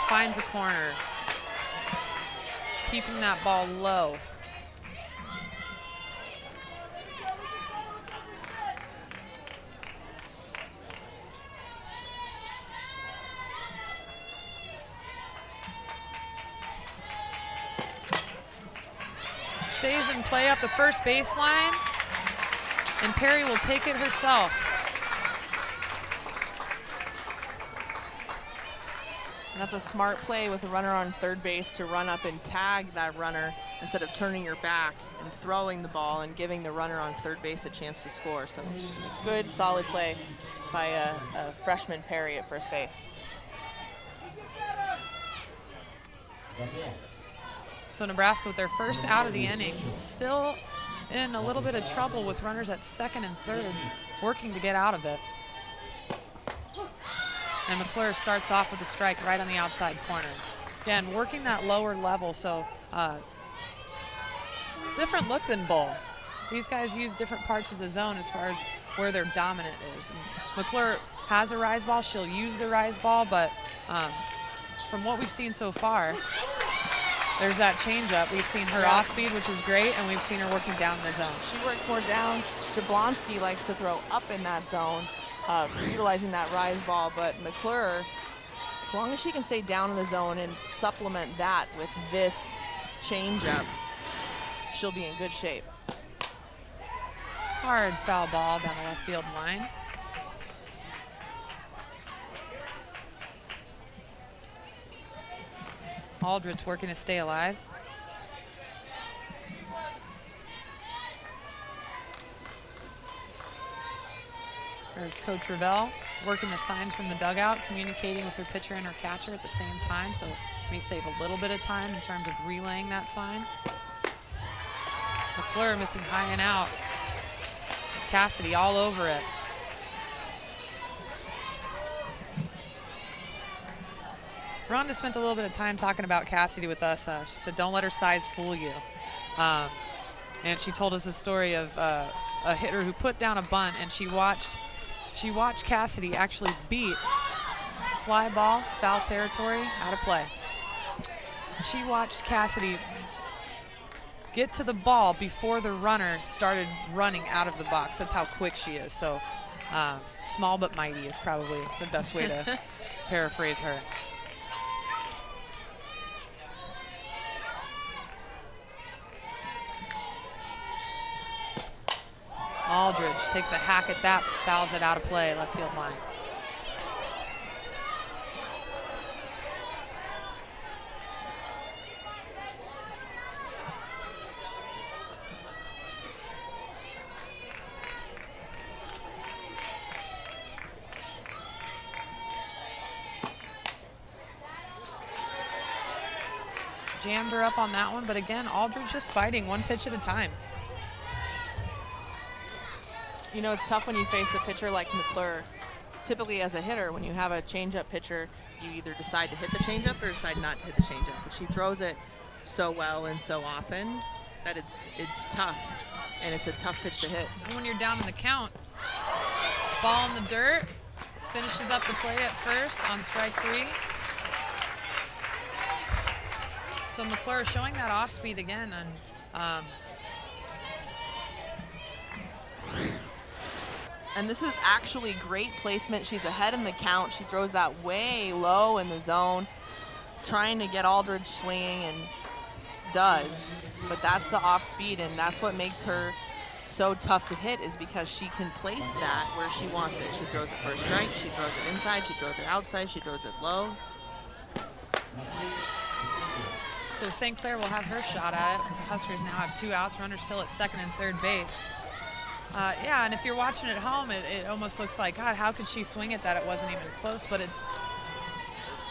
Finds a corner. Keeping that ball low. Stays in play up the first baseline, and Perry will take it herself. And that's a smart play with a runner on third base to run up and tag that runner instead of turning your back and throwing the ball and giving the runner on third base a chance to score. So good, solid play by a freshman Perry at first base. So Nebraska with their first out of the inning, still in a little bit of trouble with runners at second and third, working to get out of it. And McClure starts off with a strike right on the outside corner. Again, working that lower level, so different look than Bull. These guys use different parts of the zone as far as where their dominant is. And McClure has a rise ball. She'll use the rise ball, but from what we've seen so far, there's that changeup. We've seen her off speed, which is great, and we've seen her working down the zone. She works more down. Jablonski likes to throw up in that zone, utilizing that rise ball, but McClure, as long as she can stay down in the zone and supplement that with this changeup, she'll be in good shape. Hard foul ball down the left field line. Aldridge working to stay alive. There's Coach Ravel working the signs from the dugout, communicating with her pitcher and her catcher at the same time, so may save a little bit of time in terms of relaying that sign. McClure missing high and out. Cassidy all over it. Rhonda spent a little bit of time talking about Cassidy with us. She said, don't let her size fool you. And she told us a story of a hitter who put down a bunt, and she watched Cassidy actually beat fly ball, foul territory, out of play. She watched Cassidy get to the ball before the runner started running out of the box. That's how quick she is. So small but mighty is probably the best way to paraphrase her. Aldridge takes a hack at that, fouls it out of play, left field line. Jammed her up on that one, but again, Aldridge just fighting one pitch at a time. You know, it's tough when you face a pitcher like McClure. Typically, as a hitter, when you have a changeup pitcher, you either decide to hit the changeup or decide not to hit the changeup. But she throws it so well and so often that it's tough, and it's a tough pitch to hit. And when you're down in the count, ball in the dirt, finishes up the play at first on strike 3. So McClure showing that off speed again, and this is actually great placement. She's ahead in the count. She throws that way low in the zone, trying to get Aldridge swinging, and does. But that's the off speed, and that's what makes her so tough to hit, is because she can place that where she wants it. She throws it for a strike, she throws it inside, she throws it outside, she throws it low. So St. Clair will have her shot at it. The Huskers now have 2 outs, runners still at second and third base. Yeah, and if you're watching at home, it almost looks like, God, how could she swing it that it wasn't even close? But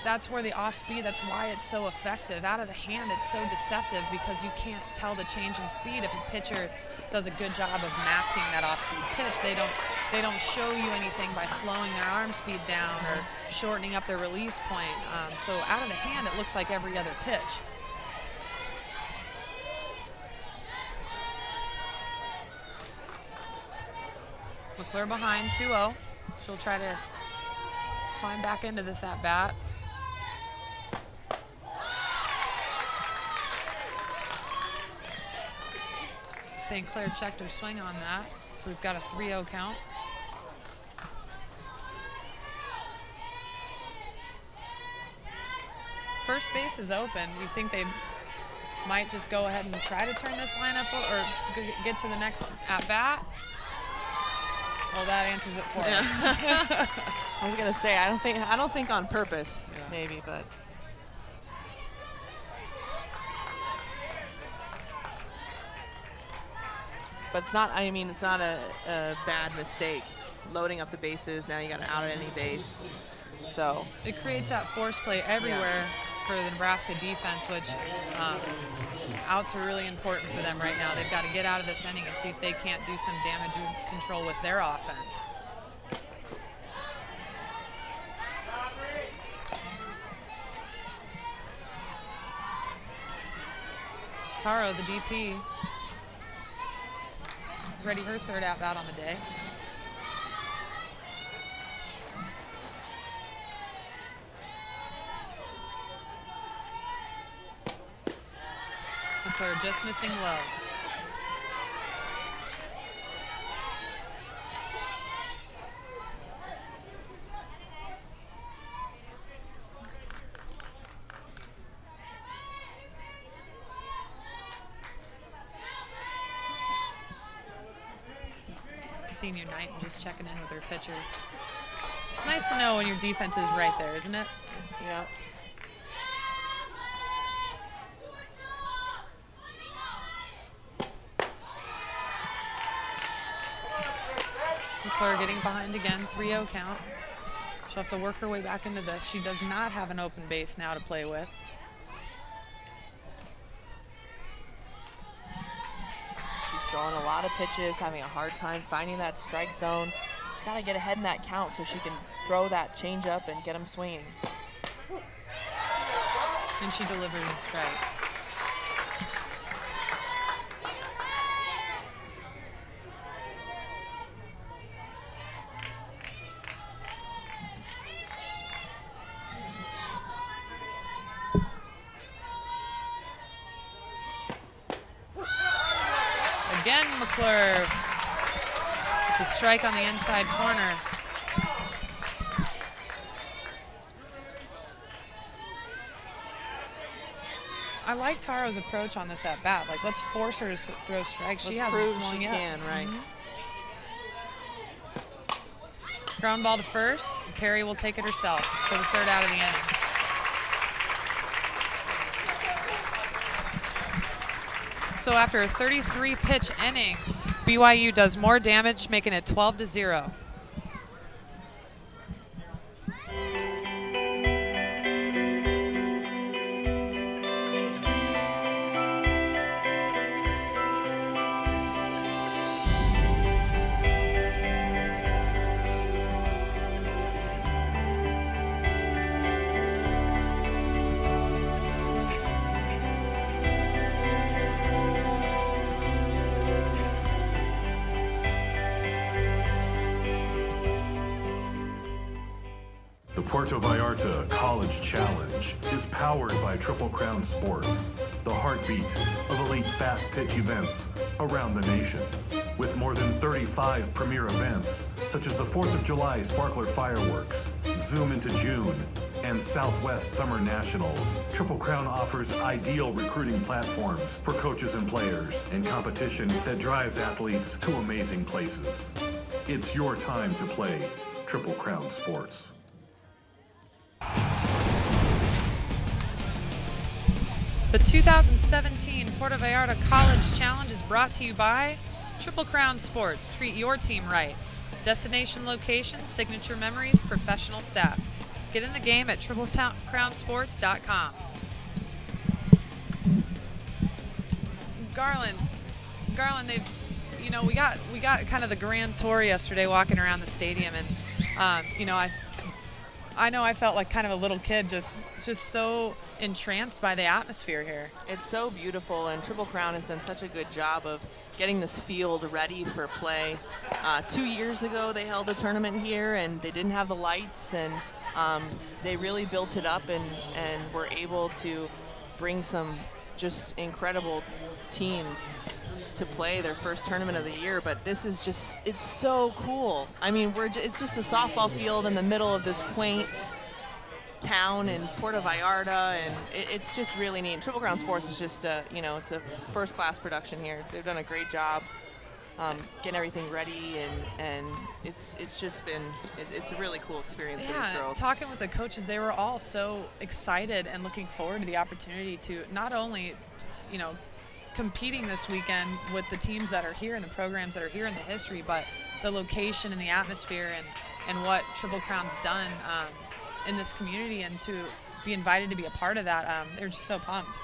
that's where the off speed, that's why it's so effective. Out of the hand, it's so deceptive because you can't tell the change in speed. If a pitcher does a good job of masking that off speed pitch, they don't show you anything by slowing their arm speed down or shortening up their release point. So out of the hand, it looks like every other pitch. McClure behind 2-0. She'll try to climb back into this at-bat. St. Clair checked her swing on that, so we've got a 3-0 count. First base is open. You think they might just go ahead and try to turn this lineup or get to the next at-bat? Well, that answers it for us. I was gonna say, I don't think on purpose, maybe, but But it's not, I mean, it's not a bad mistake. Loading up the bases, now you got to out at any base. So it creates that force play everywhere for the Nebraska defense, which outs are really important for them right now. They've got to get out of this inning and see if they can't do some damage control with their offense. Taro, the DP, ready her third at-bat on the day. McClure just missing low. Senior night and just checking in with her pitcher. It's nice to know when your defense is right there, isn't it? Yeah. McClure getting behind again, 3-0 count. She'll have to work her way back into this. She does not have an open base now to play with. She's throwing a lot of pitches, having a hard time finding that strike zone. She's got to get ahead in that count so she can throw that changeup and get them swinging. And she delivers a strike. Again, McClure with the strike on the inside corner. I like Taro's approach on this at bat. Like, let's force her to throw strikes. She hasn't swung yet. She can, right? Ground ball to first. Carey will take it herself for the third out of the inning. So after a 33-pitch inning, BYU does more damage, making it 12-0. The Puerto Vallarta College Challenge is powered by Triple Crown Sports, the heartbeat of elite fast pitch events around the nation. With more than 35 premier events, such as the 4th of July Sparkler Fireworks, Zoom into June, and Southwest Summer Nationals, Triple Crown offers ideal recruiting platforms for coaches and players and competition that drives athletes to amazing places. It's your time to play Triple Crown Sports. The 2017 Puerto Vallarta College Challenge is brought to you by Triple Crown Sports. Treat your team right. Destination location, signature memories, professional staff. Get in the game at triplecrownsports.com. Garland, they've, we got kind of the grand tour yesterday walking around the stadium, and I know I felt like kind of a little kid, just so entranced by the atmosphere here. It's so beautiful, and Triple Crown has done such a good job of getting this field ready for play. 2 years ago, they held a tournament here, and they didn't have the lights, and they really built it up and were able to bring some just incredible teams to play their first tournament of the year. But this is just, it's so cool. I mean, it's just a softball field in the middle of this quaint town in Puerto Vallarta, and it's just really neat. Triple Crown Sports is just it's a first-class production here. They've done a great job getting everything ready, and it's just been it's a really cool experience for these girls. Talking with the coaches, they were all so excited and looking forward to the opportunity to not only competing this weekend with the teams that are here and the programs that are here in the history, but the location and the atmosphere and what Triple Crown's done in this community, and to be invited to be a part of that, they're just so pumped.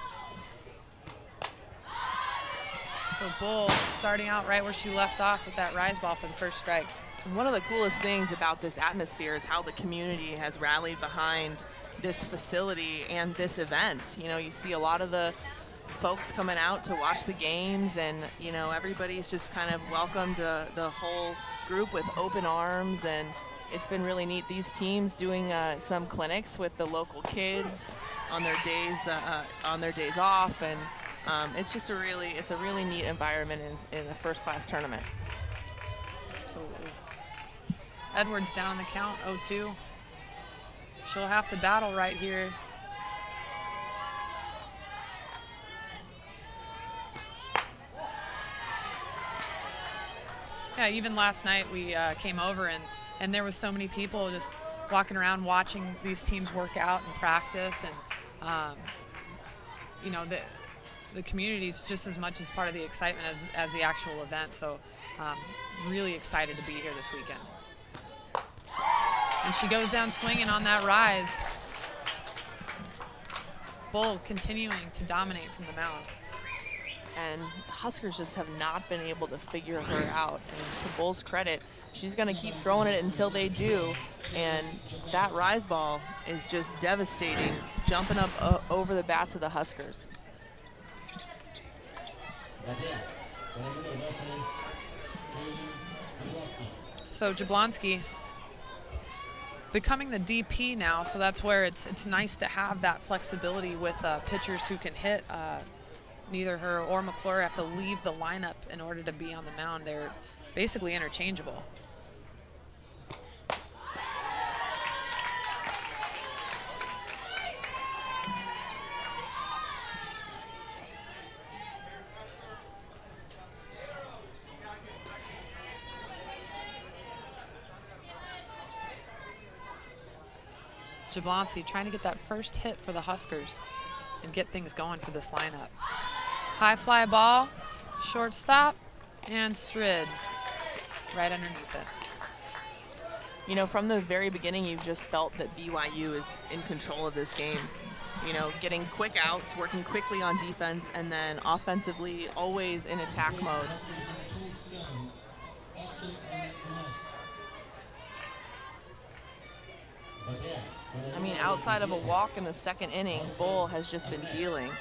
So Bull starting out right where she left off with that rise ball for the first strike. One of the coolest things about this atmosphere is how the community has rallied behind this facility and this event. You know, you see a lot of the folks coming out to watch the games, and, you know, everybody's just kind of welcomed the whole group with open arms, and it's been really neat. These teams doing some clinics with the local kids on their days off, and it's just a really neat environment in a first-class tournament. Absolutely. Edwards down the count, 0-2. She'll have to battle right here. Yeah, even last night we came over and there was so many people just walking around watching these teams work out and practice, and you know, the community's just as much as part of the excitement as the actual event. So really excited to be here this weekend. And she goes down swinging on that rise. Bull continuing to dominate from the mound. And Huskers just have not been able to figure her out. And to Bull's credit, she's going to keep throwing it until they do. And that rise ball is just devastating, jumping up over the bats of the Huskers. So Jablonski becoming the DP now, so that's where it's nice to have that flexibility with pitchers who can hit. Neither her or McClure have to leave the lineup in order to be on the mound. They're basically interchangeable. Jablonski trying to get that first hit for the Huskers and get things going for this lineup. High fly ball, shortstop, and Strid right underneath it. You know, from the very beginning, you've just felt that BYU is in control of this game. You know, getting quick outs, working quickly on defense, and then offensively always in attack mode. I mean, outside of a walk in the second inning, Bull has just been dealing,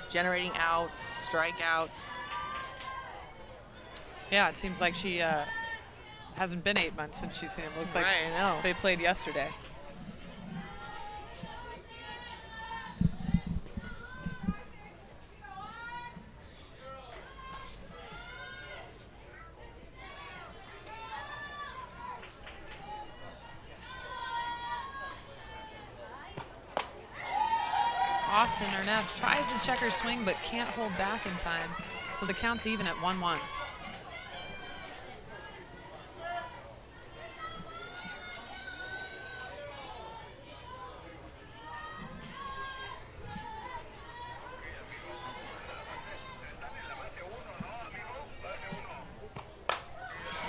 generating outs, strikeouts. Yeah, it seems like she hasn't been 8 months since she's seen him. Looks like I know. They played yesterday. Austin Ernest tries to check her swing but can't hold back in time. So the count's even at 1-1.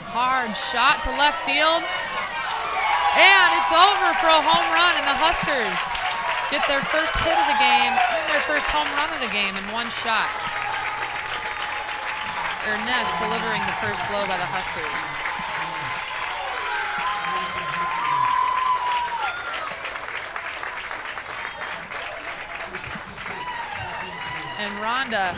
Hard shot to left field. And it's over for a home run, and the Huskers get their first hit of the game and their first home run of the game in one shot. Ernest delivering the first blow by the Huskers. And Rhonda,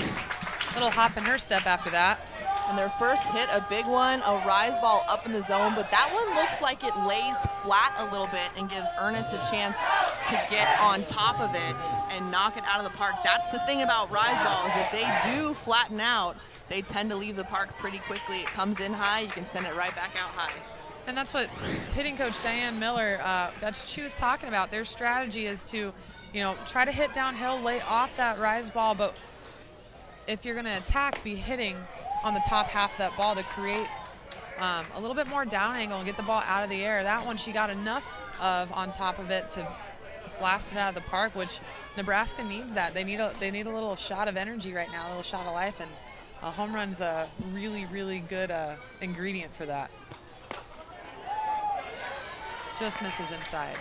little hop in her step after that. And their first hit, a big one, a rise ball up in the zone, but that one looks like it lays flat a little bit and gives Ernest a chance to get on top of it and knock it out of the park. That's the thing about rise balls. If they do flatten out, they tend to leave the park pretty quickly. It comes in high, you can send it right back out high. And that's what hitting coach Diane Miller, that's what she was talking about. Their strategy is to, you know, try to hit downhill, lay off that rise ball, but if you're going to attack, be hitting on the top half of that ball to create a little bit more down angle and get the ball out of the air. That one she got enough of on top of it to blasted out of the park, which Nebraska needs that. They need a little shot of energy right now, a little shot of life, and a home run's a really, really good ingredient for that. Just misses inside.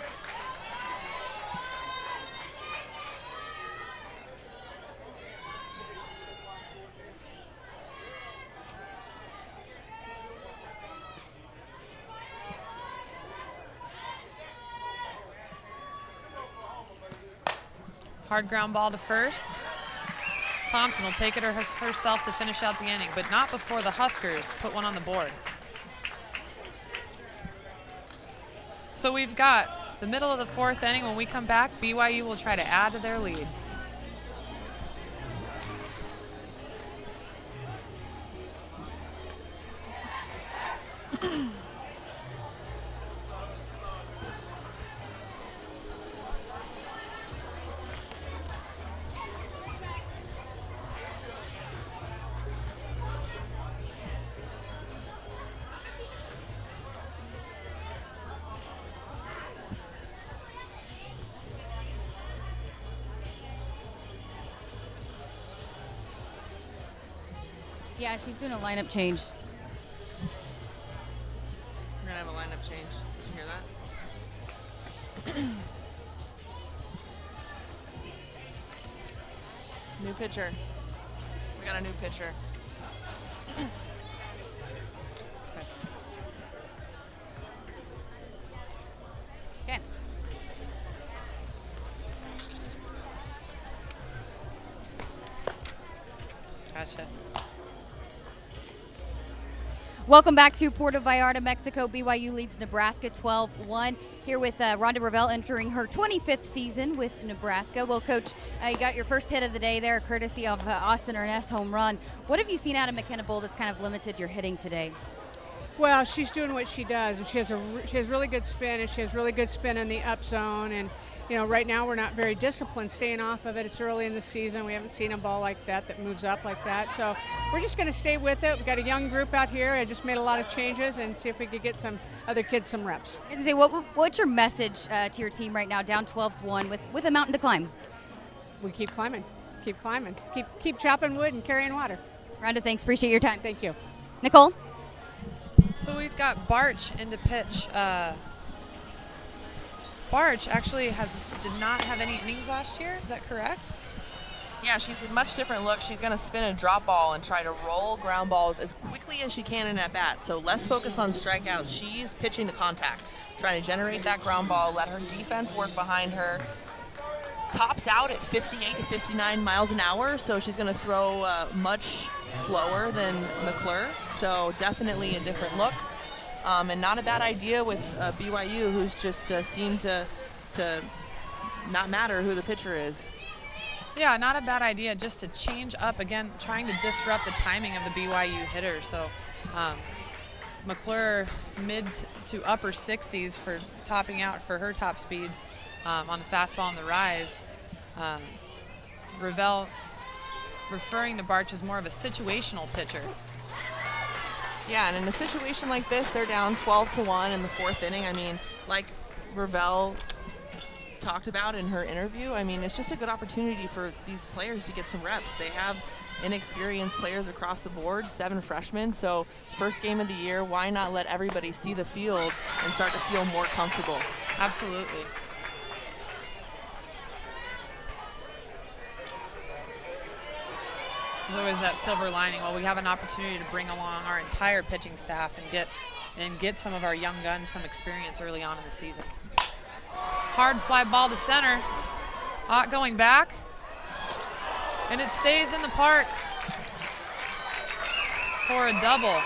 Hard ground ball to first. Thompson will take it herself to finish out the inning, but not before the Huskers put one on the board. So we've got the middle of the 4th inning. When we come back, BYU will try to add to their lead. Yeah, she's doing a lineup change. We're going to have a lineup change. Did you hear that? New pitcher. We got a new pitcher. Okay. Gotcha. Welcome back to Puerto Vallarta, Mexico. BYU leads Nebraska 12-1. Here with Rhonda Revelle entering her 25th season with Nebraska. Well, Coach, you got your first hit of the day there, courtesy of Austin Ernest home run. What have you seen out of McKenna Bull that's kind of limited your hitting today? Well, she's doing what she does, and she has really good spin, and she has really good spin in the up zone. And you know, right now we're not very disciplined staying off of it. It's early in the season. We haven't seen a ball like that moves up like that. So we're just going to stay with it. We've got a young group out here. I just made a lot of changes and see if we could get some other kids some reps. I was gonna say, what's your message to your team right now, down 12-1 with a mountain to climb? We keep climbing, keep chopping wood and carrying water. Rhonda, thanks. Appreciate your time. Thank you. Nicole? So we've got Barch into pitch. Barch actually did not have any innings last year. Is that correct? Yeah, she's a much different look. She's going to spin a drop ball and try to roll ground balls as quickly as she can in at bat. So less focus on strikeouts. She's pitching to contact, trying to generate that ground ball, let her defense work behind her. Tops out at 58 to 59 miles an hour, so she's going to throw much slower than McClure. So definitely a different look. And not a bad idea with BYU, who's just seemed to not matter who the pitcher is. Yeah, not a bad idea, just to change up again, trying to disrupt the timing of the BYU hitter. So McClure mid to upper 60s for topping out for her top speeds on the fastball and the rise. Revelle referring to Barch as more of a situational pitcher. Yeah, and in a situation like this, they're down 12-1 in the 4th inning. I mean, like Revelle talked about in her interview, I mean, it's just a good opportunity for these players to get some reps. They have inexperienced players across the board, 7 freshmen, so first game of the year, why not let everybody see the field and start to feel more comfortable? Absolutely. There's always that silver lining. Well, we have an opportunity to bring along our entire pitching staff and get some of our young guns some experience early on in the season. Hard fly ball to center. Ott going back. And it stays in the park for a double.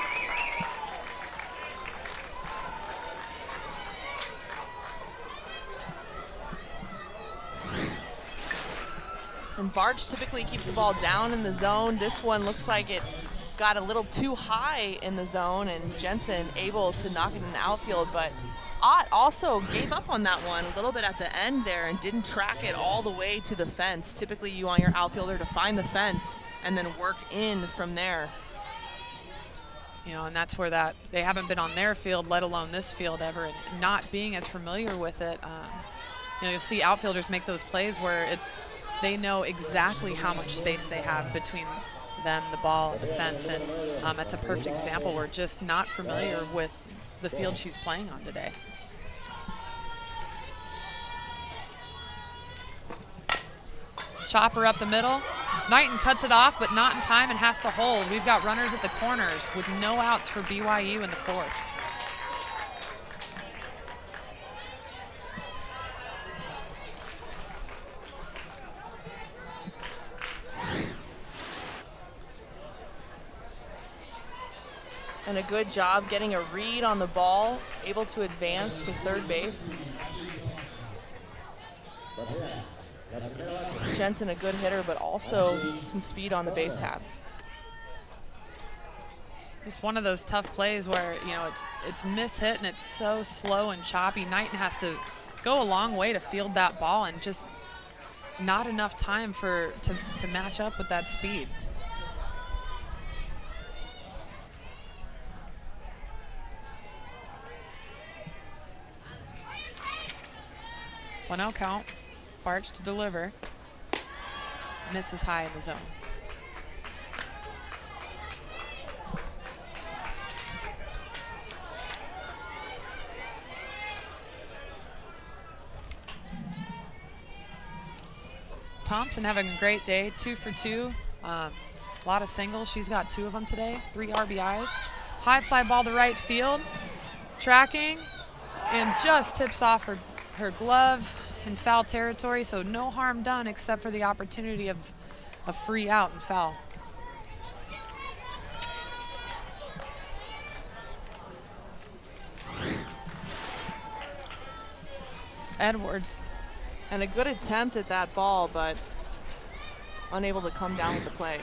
And Barch typically keeps the ball down in the zone. This one looks like it got a little too high in the zone, and Jensen able to knock it in the outfield, but Ott also gave up on that one a little bit at the end there and didn't track it all the way to the fence. Typically you want your outfielder to find the fence and then work in from there. You know, and that's where they haven't been on their field, let alone this field ever, and not being as familiar with it. you'll see outfielders make those plays where they know exactly how much space they have between them, the ball, and the fence, and that's a perfect example. We're just not familiar with the field she's playing on today. Chopper up the middle. Knighton cuts it off, but not in time and has to hold. We've got runners at the corners with no outs for BYU in the fourth. And a good job getting a read on the ball, able to advance to third base. Jensen a good hitter, but also some speed on the base paths. Just one of those tough plays where, it's mishit and it's so slow and choppy. Knighton has to go a long way to field that ball, and just not enough time to match up with that speed. One out count. Barch to deliver. Misses high in the zone. Thompson having a great day, 2 for 2. A lot of singles. She's got 2 of them today, 3 RBIs. High fly ball to right field. Tracking, and just tips off her glove in foul territory, so no harm done except for the opportunity of a free out and foul. Edwards. And a good attempt at that ball, but unable to come down with the play.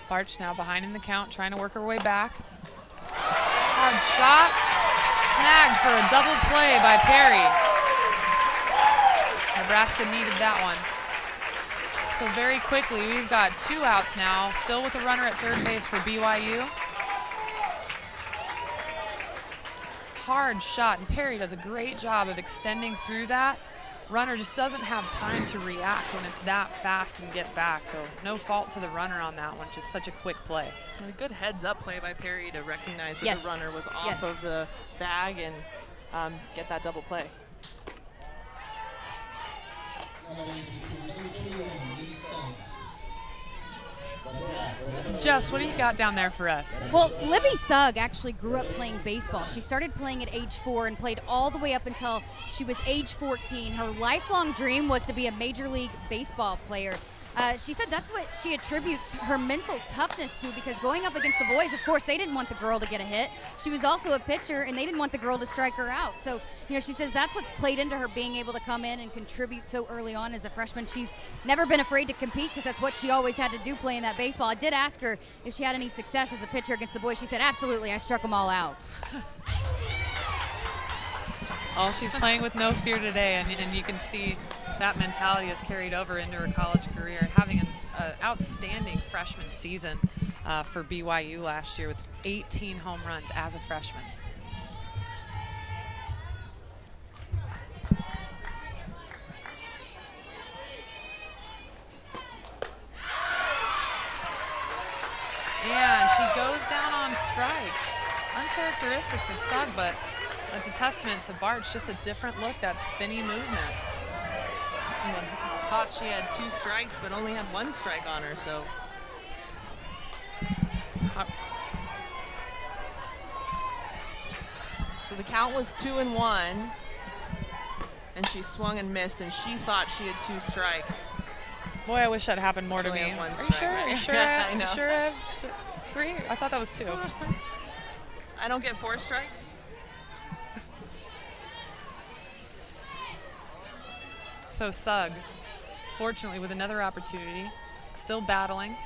Barch now behind in the count, trying to work her way back. Hard shot, snagged for a double play by Perry. Nebraska needed that one. So very quickly, we've got 2 outs now, still with a runner at third base for BYU. Hard shot, and Perry does a great job of extending through that. Runner just doesn't have time to react when it's that fast and get back, so no fault to the runner on that one, just such a quick play. And a good heads-up play by Perry to recognize that the runner was off of the bag and get that double play. Jess, what do you got down there for us? Well, Libby Sugg actually grew up playing baseball. She started playing at age 4 and played all the way up until she was age 14. Her lifelong dream was to be a Major League Baseball player. She said that's what she attributes her mental toughness to, because going up against the boys, of course, they didn't want the girl to get a hit. She was also a pitcher, and they didn't want the girl to strike her out. So, she says that's what's played into her being able to come in and contribute so early on as a freshman. She's never been afraid to compete because that's what she always had to do playing that baseball. I did ask her if she had any success as a pitcher against the boys. She said, absolutely, I struck them all out. Oh, she's playing with no fear today, and you can see that mentality has carried over into her college career, having an outstanding freshman season for BYU last year with 18 home runs as a freshman. And she goes down on strikes. Uncharacteristic of Sugg, but that's a testament to Barch, just a different look, that spinny movement. And I thought she had 2 strikes, but only had 1 strike on her, so. So the count was 2-1, and she swung and missed, and she thought she had 2 strikes. Boy, I wish that happened more to me. Are you sure? Are you sure? I know. You sure I have 3? I thought that was 2. I don't get 4 strikes? So Sugg fortunately with another opportunity, still battling.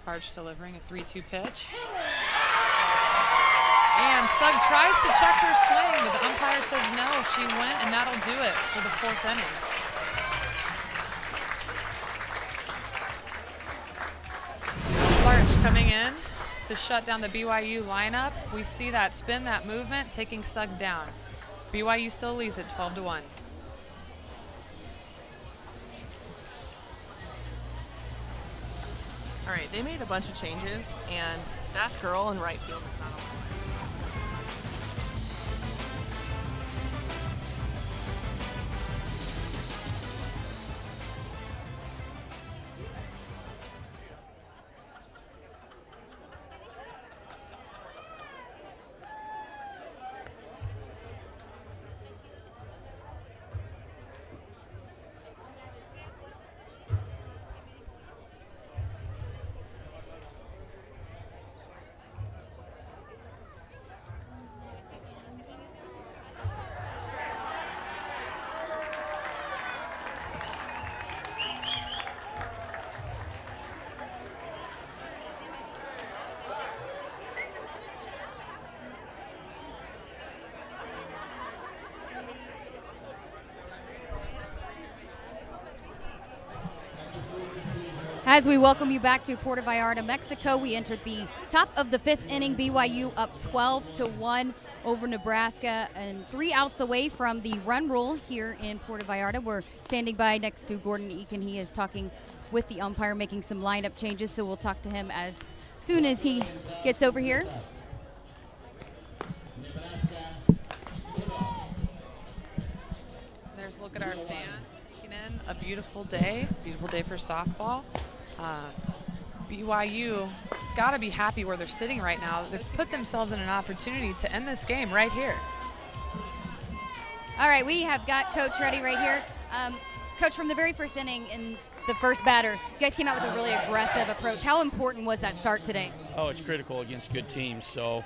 Arch delivering a 3-2 pitch. And Sugg tries to check her swing, but the umpire says no, she went, and that'll do it for the 4th inning. Arch coming in to shut down the BYU lineup. We see that spin, that movement, taking Sugg down. BYU still leads it 12-1. All right, they made a bunch of changes, and that girl in right field is not on. As we welcome you back to Puerto Vallarta, Mexico, we entered the top of the 5th inning. BYU up 12-1 over Nebraska, and 3 outs away from the run rule here in Puerto Vallarta. We're standing by next to Gordon Eakin. He is talking with the umpire, making some lineup changes, so we'll talk to him as soon as he gets over here. There's a look at our fans taking in a beautiful day for softball. BYU has got to be happy where they're sitting right now. They've put themselves in an opportunity to end this game right here. All right, we have got Coach ready right here. Coach, from the very first inning in the first batter, you guys came out with a really aggressive approach. How important was that start today? Oh, it's critical against good teams. So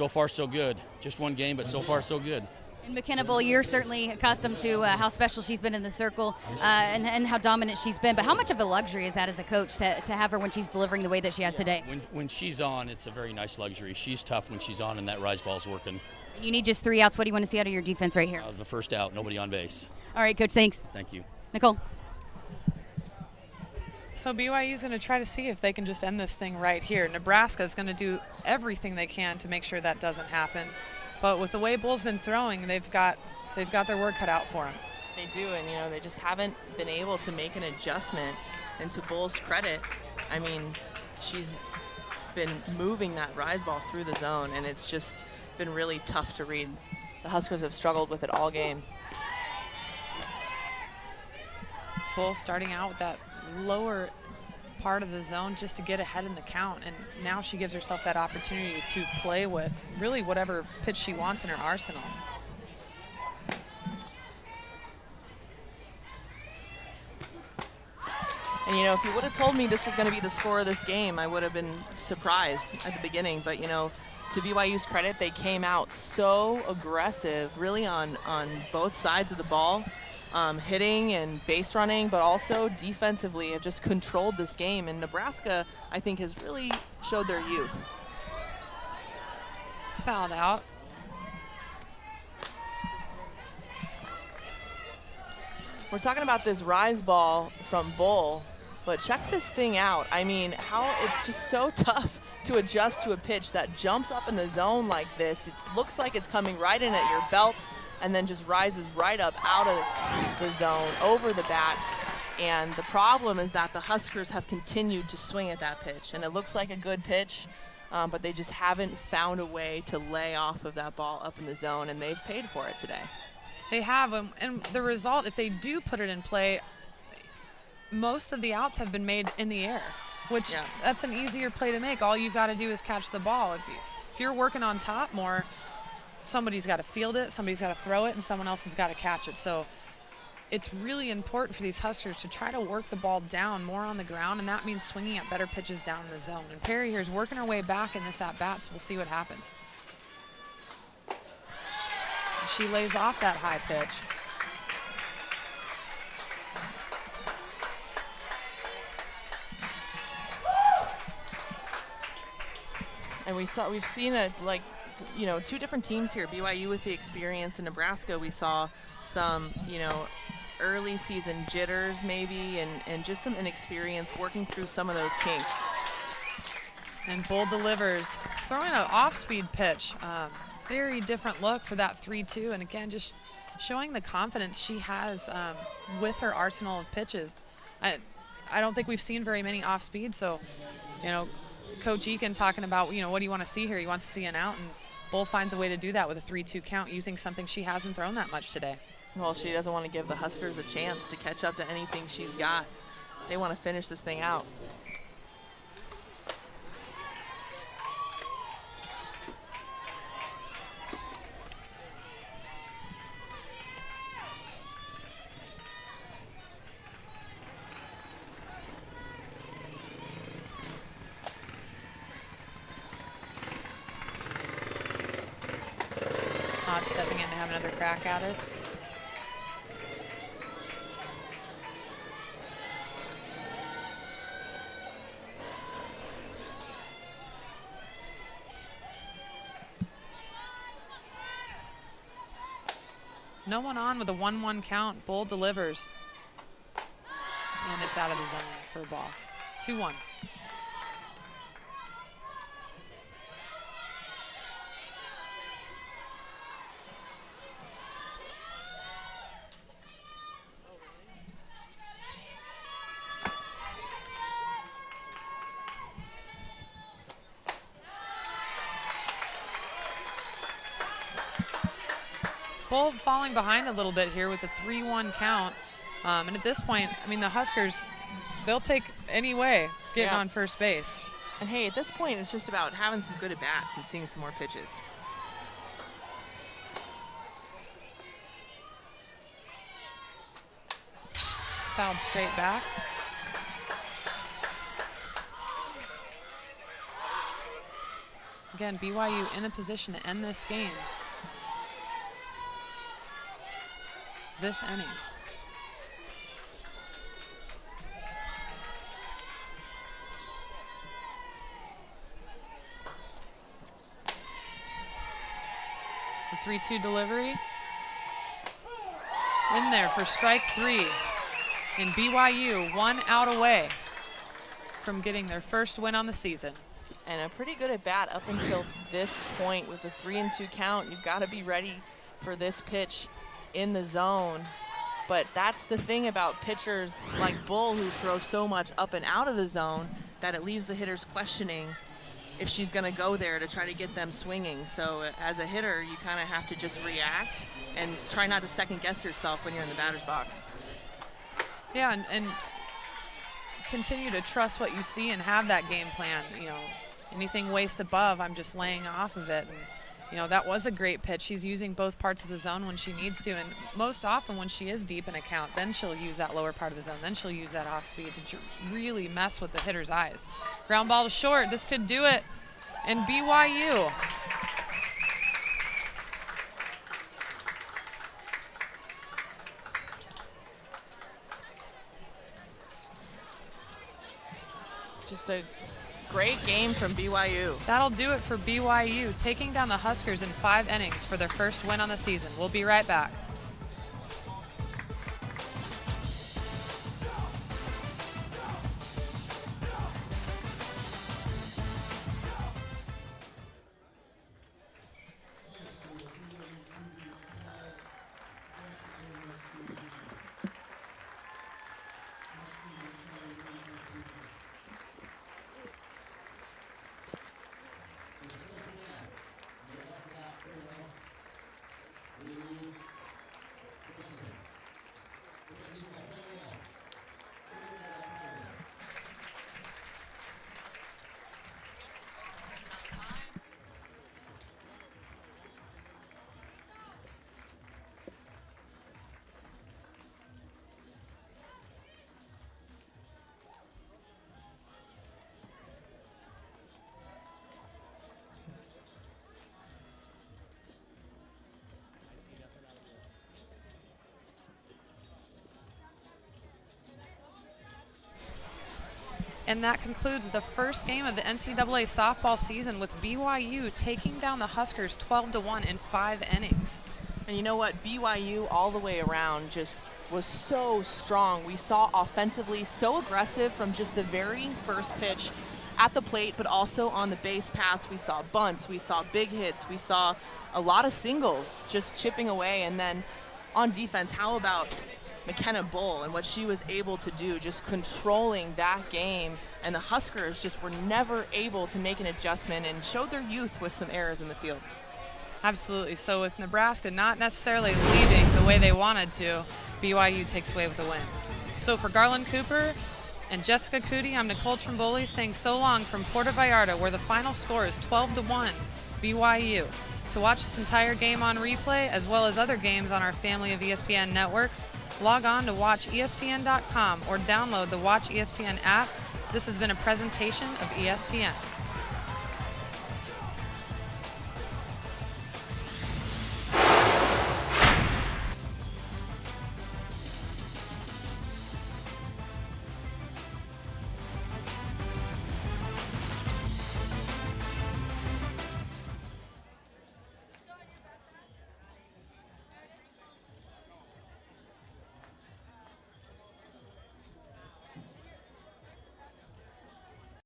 far so good. Just one game, but so far so good. And McKenna Bull, you're certainly accustomed to how special she's been in the circle and how dominant she's been. But how much of a luxury is that as a coach to have her when she's delivering the way that she has today? When she's on, it's a very nice luxury. She's tough when she's on and that rise ball's working. And you need just 3 outs. What do you want to see out of your defense right here? The first out, nobody on base. All right, Coach, thanks. Thank you. Nicole. So BYU's going to try to see if they can just end this thing right here. Nebraska's going to do everything they can to make sure that doesn't happen. But with the way Bull's been throwing, they've got their work cut out for them. They do, and they just haven't been able to make an adjustment. And to Bull's credit, I mean, she's been moving that rise ball through the zone, and it's just been really tough to read. The Huskers have struggled with it all game. Bull starting out with that lower part of the zone just to get ahead in the count, and now she gives herself that opportunity to play with really whatever pitch she wants in her arsenal. And if you would have told me this was going to be the score of this game, I would have been surprised at the beginning. But to BYU's credit, they came out so aggressive, really on both sides of the ball. Hitting and base running, but also defensively have just controlled this game. And Nebraska, I think, has really showed their youth. Fouled out. We're talking about this rise ball from Bull, but check this thing out. I mean, how it's just so tough to adjust to a pitch that jumps up in the zone like this. It looks like it's coming right in at your belt, and then just rises right up out of the zone, over the bats. And the problem is that the Huskers have continued to swing at that pitch. And it looks like a good pitch, but they just haven't found a way to lay off of that ball up in the zone, and they've paid for it today. They have, and the result, if they do put it in play, most of the outs have been made in the air, which that's an easier play to make. All you've got to do is catch the ball. If you're working on top more, somebody's got to field it, somebody's got to throw it, and someone else has got to catch it. So it's really important for these Huskers to try to work the ball down more on the ground, and that means swinging at better pitches down in the zone. And Perry here is working her way back in this at-bat, so we'll see what happens. She lays off that high pitch. And we've seen two different teams here. BYU with the experience. In Nebraska, we saw some, early season jitters maybe, and just some inexperience working through some of those kinks. And Bull delivers, throwing an off-speed pitch. Very different look for that 3-2, and again, just showing the confidence she has with her arsenal of pitches. I don't think we've seen very many off-speed, so, Coach Eakin talking about, what do you want to see here? He wants to see an out, and Bull finds a way to do that with a 3-2 count using something she hasn't thrown that much today. Well, she doesn't want to give the Huskers a chance to catch up to anything she's got. They want to finish this thing out. Todd stepping in to have another crack at it. No one on with a 1-1 count. Bull delivers. And it's out of the zone for a ball. 2-1. Bull falling behind a little bit here with a 3-1 count. And at this point, the Huskers, they'll take any way getting on first base. And hey, at this point, it's just about having some good at-bats and seeing some more pitches. Fouled straight back. Again, BYU in a position to end this game. This inning. The 3-2 delivery. In there for strike 3. And BYU 1 out away from getting their first win on the season. And a pretty good at bat up until this point with the 3-2 count. You've got to be ready for this pitch in the zone. But that's the thing about pitchers like Bull, who throw so much up and out of the zone, that it leaves the hitters questioning if she's going to go there to try to get them swinging. So as a hitter, you kind of have to just react and try not to second guess yourself when you're in the batter's box. Yeah, and continue to trust what you see and have that game plan. Anything waist above, I'm just laying off of it. And that was a great pitch. She's using both parts of the zone when she needs to, and most often when she is deep in a count, then she'll use that lower part of the zone. Then she'll use that off speed to really mess with the hitter's eyes. Ground ball to short. This could do it. And BYU. Just a great game from BYU. That'll do it for BYU, taking down the Huskers in 5 innings for their first win on the season. We'll be right back. And that concludes the first game of the NCAA softball season with BYU taking down the Huskers 12-1 in 5 innings. And you know what? BYU all the way around just was so strong. We saw offensively so aggressive from just the very first pitch at the plate, but also on the base paths. We saw bunts, we saw big hits, we saw a lot of singles just chipping away. And then on defense, how about McKenna Bull and what she was able to do, just controlling that game. And the Huskers just were never able to make an adjustment and showed their youth with some errors in the field. Absolutely. So with Nebraska not necessarily leading the way they wanted to, BYU takes away with the win. So for Garland Cooper and Jessica Cootie, I'm Nicole Trimboli saying so long from Puerto Vallarta, where the final score is 12-1 BYU. To watch this entire game on replay, as well as other games on our family of ESPN networks, log on to watchespn.com or download the Watch ESPN app. This has been a presentation of ESPN.